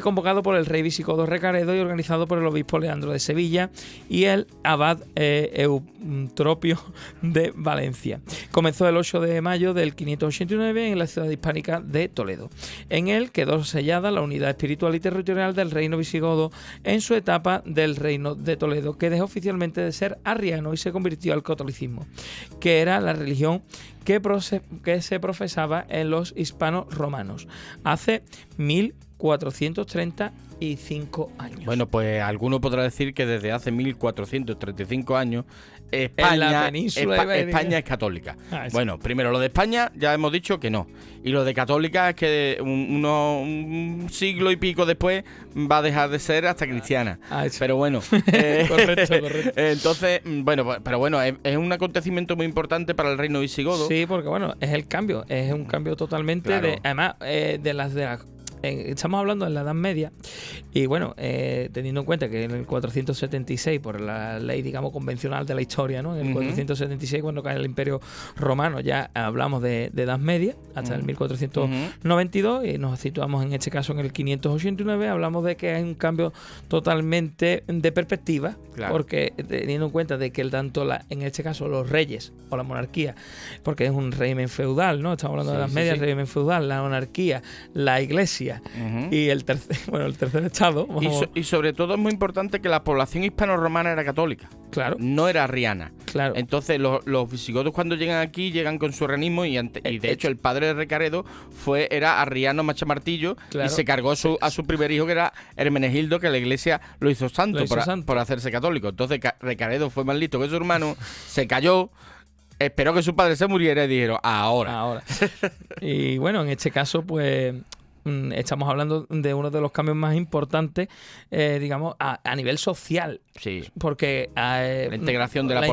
Convocado por el rey visigodo Recaredo y organizado por el obispo Leandro de Sevilla y el abad Eutropio de Valencia. Comenzó el 8 de mayo del 589 en la ciudad hispánica de Toledo. En él quedó sellada la unidad espiritual y territorial del reino visigodo en su etapa del reino de Toledo, que dejó oficialmente de ser arriano y se convirtió al catolicismo, que era la religión que se profesaba en los hispanos romanos hace 1400 1435 años. Bueno, pues alguno podrá decir que desde hace 1435 años España es católica. Bueno, primero lo de España ya hemos dicho que no. Y lo de católica es que un siglo y pico después va a dejar de ser hasta cristiana. Pero bueno. Correcto. Entonces, bueno, pero bueno, es un acontecimiento muy importante para el reino visigodo. Sí, porque bueno, es el cambio. Es un cambio totalmente además, de las estamos hablando de la Edad Media y bueno, teniendo en cuenta que en el 476, por la ley, digamos, convencional de la historia, ¿no? En el 476, cuando cae el Imperio Romano, ya hablamos de Edad Media, hasta el 1492, y nos situamos en este caso en el 589, hablamos de que hay un cambio totalmente de perspectiva, porque teniendo en cuenta de que en este caso los reyes o la monarquía, porque es un régimen feudal, ¿no? Estamos hablando de Edad Media, régimen feudal, la monarquía, la iglesia, y el tercer estado. Y sobre todo es muy importante que la población hispano-romana era católica. Claro. No era arriana. Claro. Entonces los visigodos cuando llegan aquí llegan con su arrianismo y de hecho el padre de Recaredo era arriano machamartillo, y se cargó a su primer hijo, que era Hermenegildo, que la iglesia lo hizo santo, por hacerse católico. Entonces Recaredo fue más listo que su hermano, se cayó, esperó que su padre se muriera y dijeron ahora. Y bueno, en este caso pues estamos hablando de uno de los cambios más importantes, digamos, a nivel social. Sí. Porque la integración de la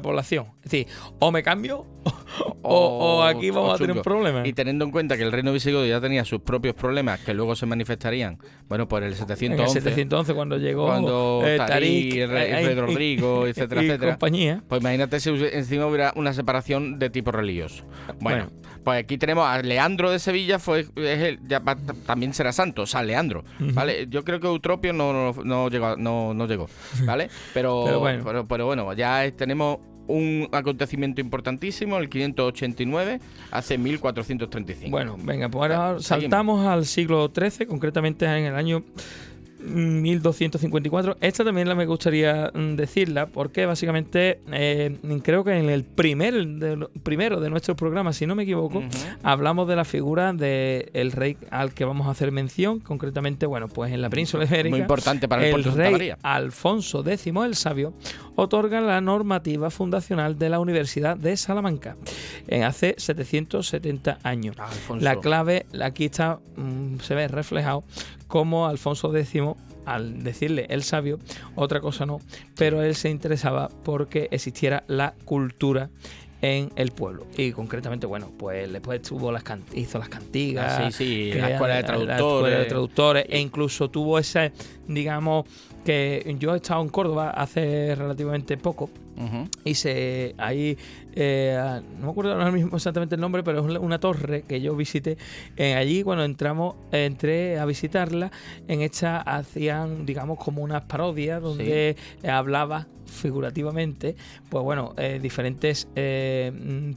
población. Es decir, o me cambio o aquí vamos a tener un problema. Y teniendo en cuenta que el reino visigodo ya tenía sus propios problemas que luego se manifestarían, bueno, por el 711. En el 711, cuando llegó Tarik, el rey Rodrigo, etcétera. Compañía. Pues imagínate si encima hubiera una separación de tipo religioso. Bueno, pues aquí tenemos a Leandro de Sevilla, también será santo, San Leandro, ¿vale? Yo creo que Eutropio no llegó, ¿vale? Pero bueno, ya tenemos un acontecimiento importantísimo, el 589, hace 1435. Bueno, venga, pues ahora saltamos al siglo XIII, concretamente en el año 1254. Esta también me gustaría decirla porque básicamente creo que en el primero de nuestros programas, si no me equivoco, hablamos de la figura del rey al que vamos a hacer mención, concretamente, bueno, pues en la península ibérica. Muy importante para el puerto de Santa María. Alfonso X el Sabio otorga la normativa fundacional de la Universidad de Salamanca hace 770 años. La clave aquí está, se ve reflejado como Alfonso X, al decirle el sabio, otra cosa no, pero él se interesaba porque existiera la cultura en el pueblo. Y concretamente, bueno, pues después hizo las cantigas, la escuela de traductores, e incluso tuvo ese, digamos, que yo he estado en Córdoba hace relativamente poco, y ahí no me acuerdo ahora mismo exactamente el nombre, pero es una torre que yo visité. Allí cuando entré a visitarla, en esta hacían, digamos, como unas parodias donde hablaba figurativamente, pues bueno, diferentes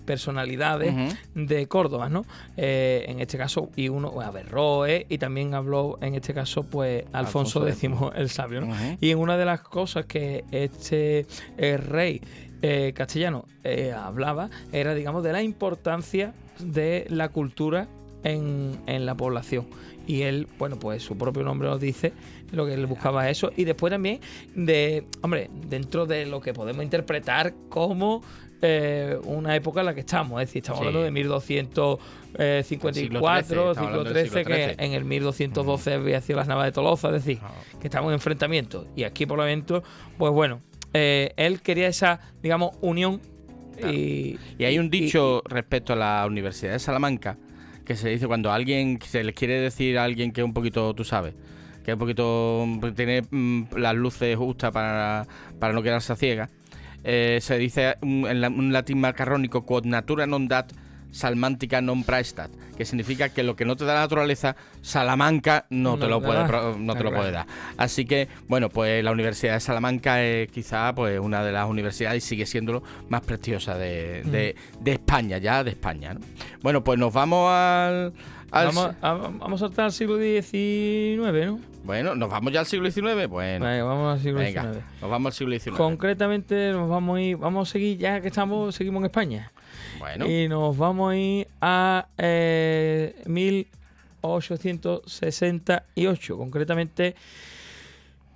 personalidades de Córdoba, ¿no? En este caso, y uno, Averroes, y también habló en este caso, pues, Alfonso X el Sabio, ¿no? Y en una de las cosas que este rey castellano hablaba era, digamos, de la importancia de la cultura en la población. Y él, bueno, pues su propio nombre nos dice lo que él buscaba eso. Y después también dentro de lo que podemos interpretar como una época en la que estamos. Es decir, estamos hablando de 1254, siglo XIII, que en el 1212 había sido las Navas de Tolosa. Es decir, que estamos en enfrentamientos. Y aquí, por lo menos, pues bueno, él quería esa, digamos, unión. Claro. Y hay un dicho respecto a la Universidad de Salamanca, que se dice cuando se les quiere decir a alguien que es un poquito, tú sabes, que un poquito tiene las luces justas para no quedarse a ciegas, se dice un latín macarrónico: quod natura non dat, salmantica non praestat, que significa que lo que no te da la naturaleza, Salamanca no te lo puede dar. Así que, bueno, pues la Universidad de Salamanca es quizá pues una de las universidades, y sigue siendo más prestigiosa de España, ¿no? Bueno, pues nos vamos vamos a saltar al siglo XIX, ¿no? Bueno, ¿nos vamos ya al siglo XIX? Bueno, venga, vamos al siglo XIX. Nos vamos al siglo XIX. Concretamente vamos a seguir, ya que seguimos en España. Bueno. Y nos vamos a ir a 1800 1868. Concretamente,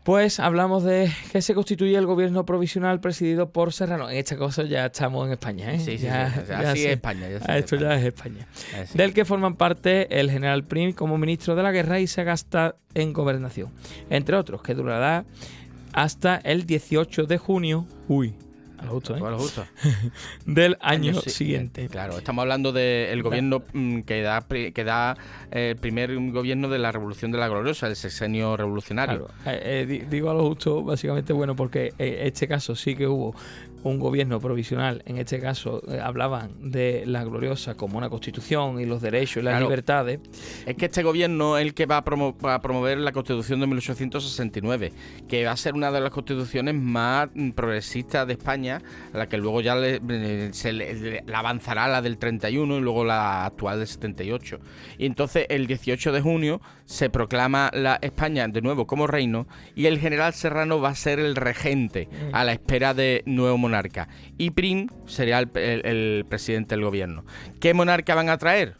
pues hablamos de que se constituye el gobierno provisional presidido por Serrano. En esta cosa ya estamos en España, ¿eh? Sí, así es España. Esto ya es España. Del que forman parte el general Prim como ministro de la guerra y Sagasta en gobernación. Entre otros, que durará hasta el 18 de junio. A lo justo, ¿eh? A lo justo. Del año siguiente. Claro, estamos hablando del gobierno que da el primer gobierno de la Revolución de la Gloriosa, el sexenio revolucionario. Claro, digo a lo justo, básicamente, bueno, porque en este caso sí que hubo un gobierno provisional. En este caso hablaban de la Gloriosa como una constitución y los derechos y las libertades. Es que este gobierno es el que va a promover la Constitución de 1869, que va a ser una de las constituciones más progresistas de España, a la que luego ya le avanzará la del 31 y luego la actual del 78. Y entonces el 18 de junio se proclama la España de nuevo como reino y el general Serrano va a ser el regente a la espera de nuevo monarca. Y Prim sería el presidente del gobierno. ¿Qué monarca van a traer?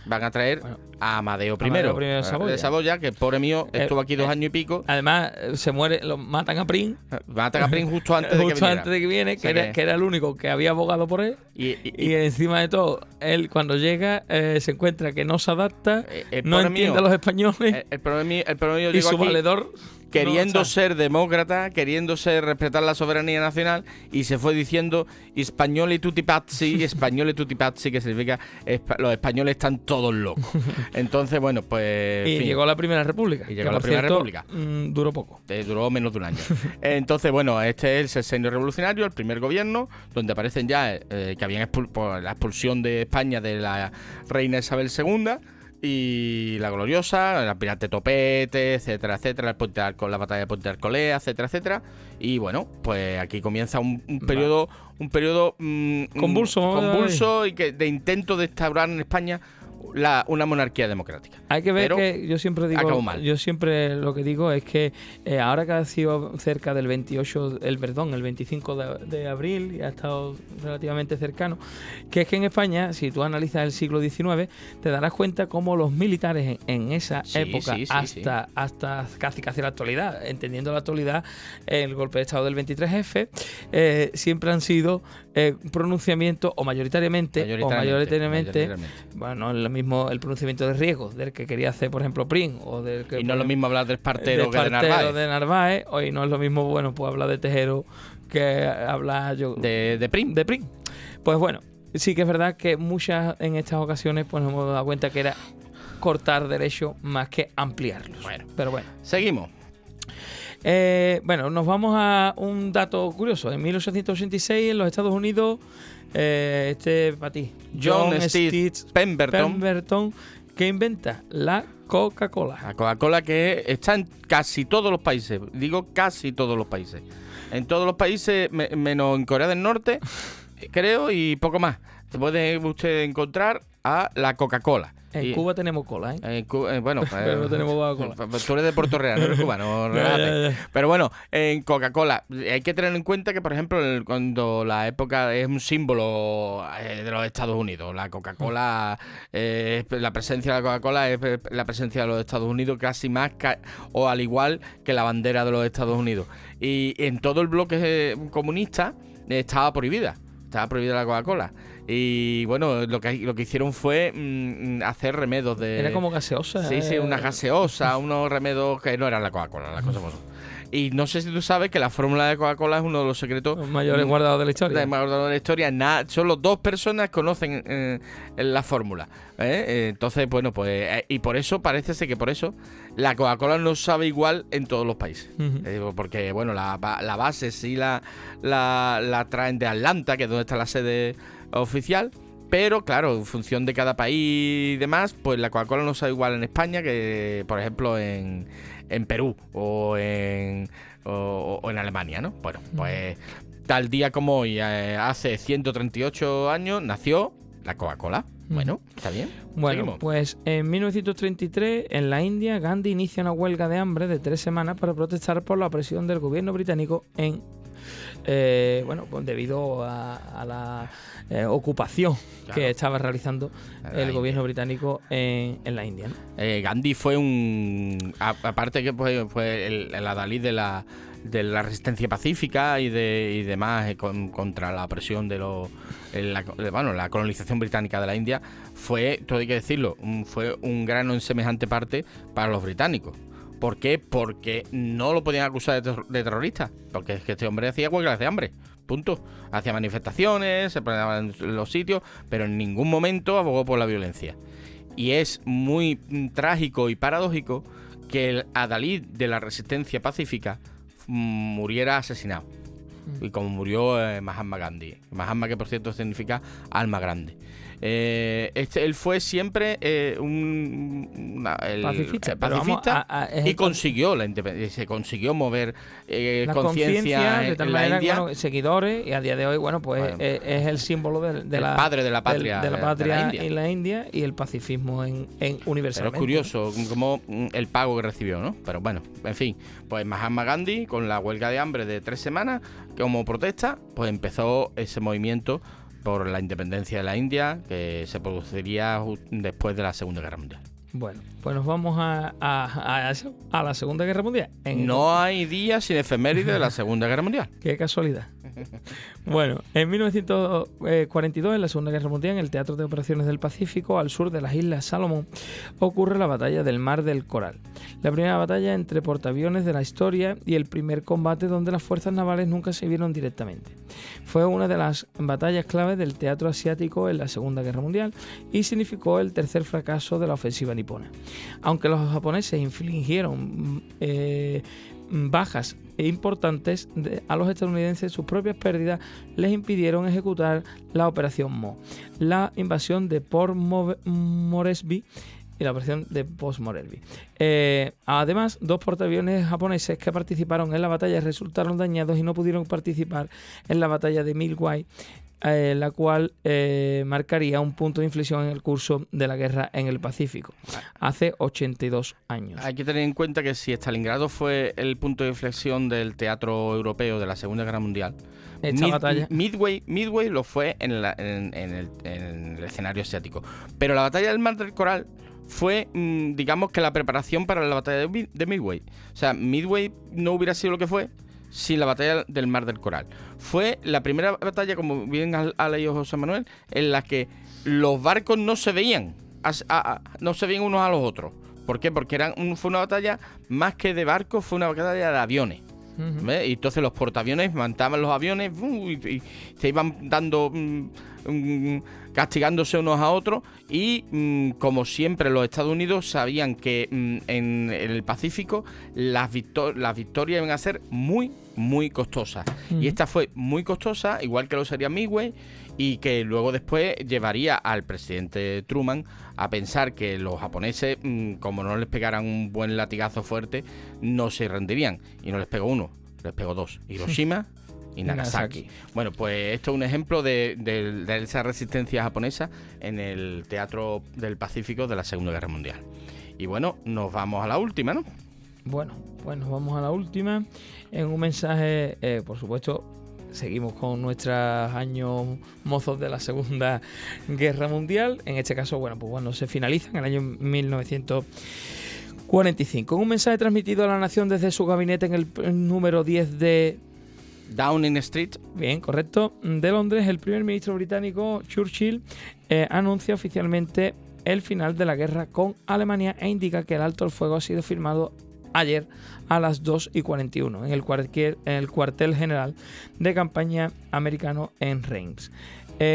Van a traer a Amadeo I de Saboya, que pobre mío estuvo aquí 2 años y pico. Además, se muere, lo matan a Prim. Matan a Prim justo antes de que viene, que era el único que había abogado por él. Y encima de todo, él cuando llega se encuentra que no se adapta, no entiende a los españoles. El problema mío y su valedor, queriendo ser demócrata, queriendo respetar la soberanía nacional, y se fue diciendo español y tutti pazzi, que significa los españoles están todos locos. Entonces, bueno, pues... Y llegó la Primera República. Duró poco. Duró menos de un año. Entonces, bueno, este es el sexenio revolucionario, el primer gobierno, donde aparecen ya que habían por la expulsión de España de la reina Isabel II, y la Gloriosa, la Pirate Topete, etcétera, etcétera, la batalla de Puente de Arcolea, etcétera, etcétera. Y bueno, pues aquí comienza un periodo convulso y de intento de instaurar en España una monarquía democrática. Hay que ver que yo siempre lo que digo es que ahora que ha sido cerca del 25 de abril y ha estado relativamente cercano, que es que en España, si tú analizas el siglo XIX, te darás cuenta cómo los militares en esa época hasta casi la actualidad, entendiendo la actualidad, el golpe de estado del 23F, siempre han sido pronunciamientos o mayoritariamente, bueno, lo mismo el pronunciamiento de riesgo del que quería hacer, por ejemplo, Prim, o del que, y no es lo mismo hablar del Espartero que de Narváez, hoy no es lo mismo, bueno, pues hablar de Tejero que hablar de Prim. Pues bueno, sí que es verdad que en estas ocasiones pues nos hemos dado cuenta que era cortar derechos más que ampliarlos. Pero bueno. Seguimos. Bueno, nos vamos a un dato curioso. En 1886, en los Estados Unidos, para ti, John Steve Pemberton, que inventa la Coca-Cola. La Coca-Cola, que está en casi todos los países. Digo casi todos los países. En todos los países, menos en Corea del Norte, creo, y poco más. Se puede usted encontrar a la Coca-Cola. En Cuba tenemos cola, ¿eh? Bueno, pero no tenemos Coca-Cola. Tú eres de Puerto Real, no eres cubano. Ya. Pero bueno, en Coca-Cola hay que tener en cuenta que, por ejemplo, cuando la época es un símbolo de los Estados Unidos, la Coca-Cola, la presencia de la Coca-Cola es la presencia de los Estados Unidos casi más o al igual que la bandera de los Estados Unidos. Y en todo el bloque comunista estaba prohibida la Coca-Cola. Y bueno, lo que hicieron fue hacer remedos de... Era como gaseosa. Sí, una gaseosa, unos remedos que no eran la Coca-Cola, las cosas como son. Y no sé si tú sabes que la fórmula de Coca-Cola es uno de los secretos mayores guardados de la historia. Solo 2 personas conocen la fórmula. Entonces, bueno, pues... y por eso, parece ser que por eso, la Coca-Cola no sabe igual en todos los países. Porque, bueno, la base sí la traen de Atlanta, que es donde está la sede oficial. Pero, claro, en función de cada país y demás, pues la Coca-Cola no sabe igual en España que, por ejemplo, en Perú o en Alemania, ¿no? Bueno, pues tal día como hoy, hace 138 años, nació la Coca-Cola. Bueno, está bien. Bueno, seguimos. Pues en 1933, en la India, Gandhi inicia una huelga de hambre de 3 semanas para protestar por la opresión del gobierno británico en bueno, pues debido a la ocupación que estaba realizando el gobierno británico en la India, ¿no? Gandhi fue aparte que fue el adalid de la resistencia pacífica y demás contra la opresión de la colonización británica de la India, fue, todo hay que decirlo, fue un grano en semejante parte para los británicos. ¿Por qué? Porque no lo podían acusar de terrorista, porque es que este hombre hacía huelgas de hambre, punto. Hacía manifestaciones, se ponía en los sitios, pero en ningún momento abogó por la violencia. Y es muy trágico y paradójico que el adalid de la resistencia pacífica muriera asesinado. Y como murió Mahatma Gandhi. Mahatma, que por cierto significa alma grande. Él fue siempre pacifista y consiguió la independencia, se consiguió mover conciencia de tal manera que, bueno, seguidores, y a día de hoy, bueno, pues es el símbolo de la padre de la patria, de la patria en la India, y el pacifismo en universalmente. Pero es curioso como el pago que recibió, ¿no? Pero bueno, en fin, pues Mahatma Gandhi, con la huelga de hambre de 3 semanas como protesta, pues empezó ese movimiento por la independencia de la India, que se produciría después de la Segunda Guerra Mundial. Bueno, pues nos vamos a la Segunda Guerra Mundial. No hay día sin efeméride de la Segunda Guerra Mundial. Qué casualidad. Bueno, en 1942, en la Segunda Guerra Mundial, en el Teatro de Operaciones del Pacífico, al sur de las Islas Salomón, ocurre la batalla del Mar del Coral. La primera batalla entre portaaviones de la historia y el primer combate donde las fuerzas navales nunca se vieron directamente. Fue una de las batallas claves del teatro asiático en la Segunda Guerra Mundial y significó el tercer fracaso de la ofensiva nipona. Aunque los japoneses infligieron bajas importantes a los estadounidenses, sus propias pérdidas les impidieron ejecutar la Operación Mo, la invasión de Port Moresby y la operación de Post Moresby. Además, 2 portaaviones japoneses que participaron en la batalla resultaron dañados y no pudieron participar en la batalla de Midway, la cual marcaría un punto de inflexión en el curso de la guerra en el Pacífico, hace 82 años. Hay que tener en cuenta que si Stalingrado fue el punto de inflexión del teatro europeo de la Segunda Guerra Mundial, batalla Midway lo fue en el escenario asiático. Pero la batalla del Mar del Coral fue, digamos que la preparación para la batalla de Midway. O sea, Midway no hubiera sido lo que fue sin la batalla del Mar del Coral. Fue la primera batalla, como bien ha leído José Manuel, en la que los barcos no se veían, no se veían unos a los otros. ¿Por qué? Porque fue una batalla más que de barcos, fue una batalla de aviones. ¿Ves? Y entonces los portaaviones mandaban los aviones y se iban dando, castigándose unos a otros, y como siempre los Estados Unidos sabían que en el Pacífico las victorias iban a ser muy, muy costosas. Y esta fue muy costosa, igual que lo sería Midway, y que luego después llevaría al presidente Truman a pensar que los japoneses, como no les pegaran un buen latigazo fuerte, no se rendirían. Y no les pegó uno, les pegó 2. Hiroshima y Nagasaki. Bueno, pues esto es un ejemplo de esa resistencia japonesa en el teatro del Pacífico de la Segunda Guerra Mundial. Y bueno, nos vamos a la última, ¿no? Bueno, pues nos vamos a la última. En un mensaje, por supuesto, seguimos con nuestros años mozos de la Segunda Guerra Mundial. En este caso, bueno, se finaliza en el año 1945. En un mensaje transmitido a la nación desde su gabinete en el número 10 de Downing Street. Bien, correcto. De Londres, el primer ministro británico Churchill anuncia oficialmente el final de la guerra con Alemania e indica que el alto el fuego ha sido firmado ayer a las 2:41 en el cuartel general de campaña americano en Reims.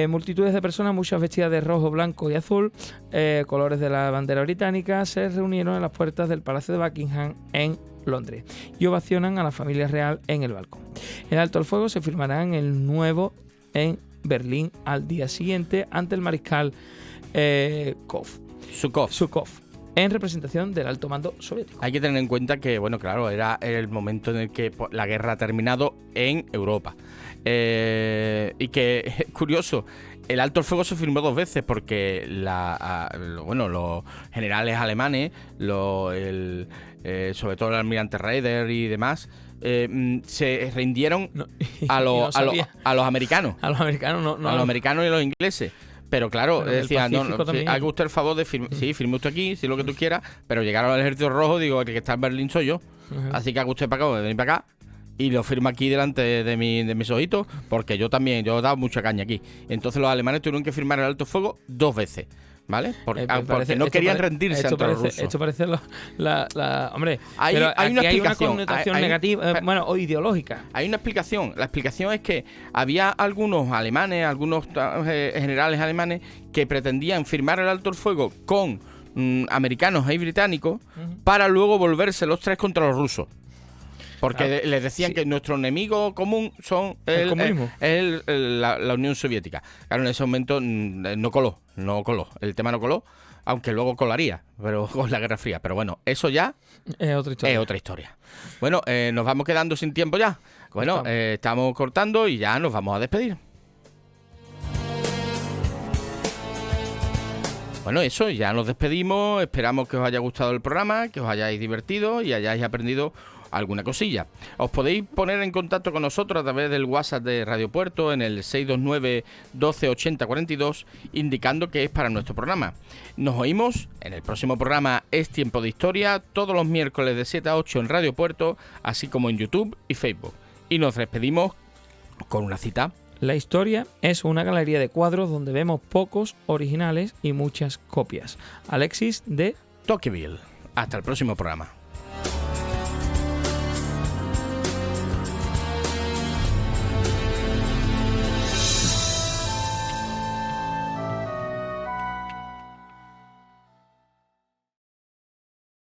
Multitudes de personas, muchas vestidas de rojo, blanco y azul, colores de la bandera británica, se reunieron en las puertas del Palacio de Buckingham en Londres y ovacionan a la familia real en el balcón. El alto el fuego se firmará en el nuevo en Berlín al día siguiente ante el mariscal Zhukov, en representación del alto mando soviético. Hay que tener en cuenta que, bueno, claro, era el momento en el que la guerra ha terminado en Europa. Y que es curioso, el alto el fuego se firmó 2 veces porque los generales alemanes, sobre todo el almirante Raeder y demás, se rindieron a los americanos. A los americanos, no. A los americanos y a los ingleses. Pero claro, decía, haga usted el favor de firmar. Sí, firme usted aquí, si lo que tú quieras. Pero llegaron al Ejército Rojo, digo, el que está en Berlín soy yo. Así que haga usted para acá, venir para acá. Y lo firma aquí delante de mis ojitos, porque yo he dado mucha caña aquí. Entonces los alemanes tuvieron que firmar el alto fuego 2 veces. ¿Vale? Porque no querían rendirse ante los rusos. Esto parece hombre, hay una explicación. Hay una connotación negativa, o ideológica. Hay una explicación. La explicación es que había algunos alemanes, algunos generales alemanes que pretendían firmar el alto el fuego con americanos y británicos para luego volverse los 3 contra los rusos. Porque les decían que nuestro enemigo común son la Unión Soviética. Claro, en ese momento no coló. El tema no coló, aunque luego colaría, pero con la Guerra Fría. Pero bueno, eso ya es otra historia. Bueno, nos vamos quedando sin tiempo ya. Bueno, estamos cortando y ya nos vamos a despedir. Bueno, eso, ya nos despedimos. Esperamos que os haya gustado el programa, que os hayáis divertido y hayáis aprendido alguna cosilla. Os podéis poner en contacto con nosotros a través del WhatsApp de Radio Puerto en el 629 12 80 42, indicando que es para nuestro programa. Nos oímos en el próximo programa Es Tiempo de Historia, todos los miércoles de 7 a 8 en Radio Puerto, así como en YouTube y Facebook. Y nos despedimos con una cita. La historia es una galería de cuadros donde vemos pocos originales y muchas copias. Alexis de Tocqueville. Hasta el próximo programa.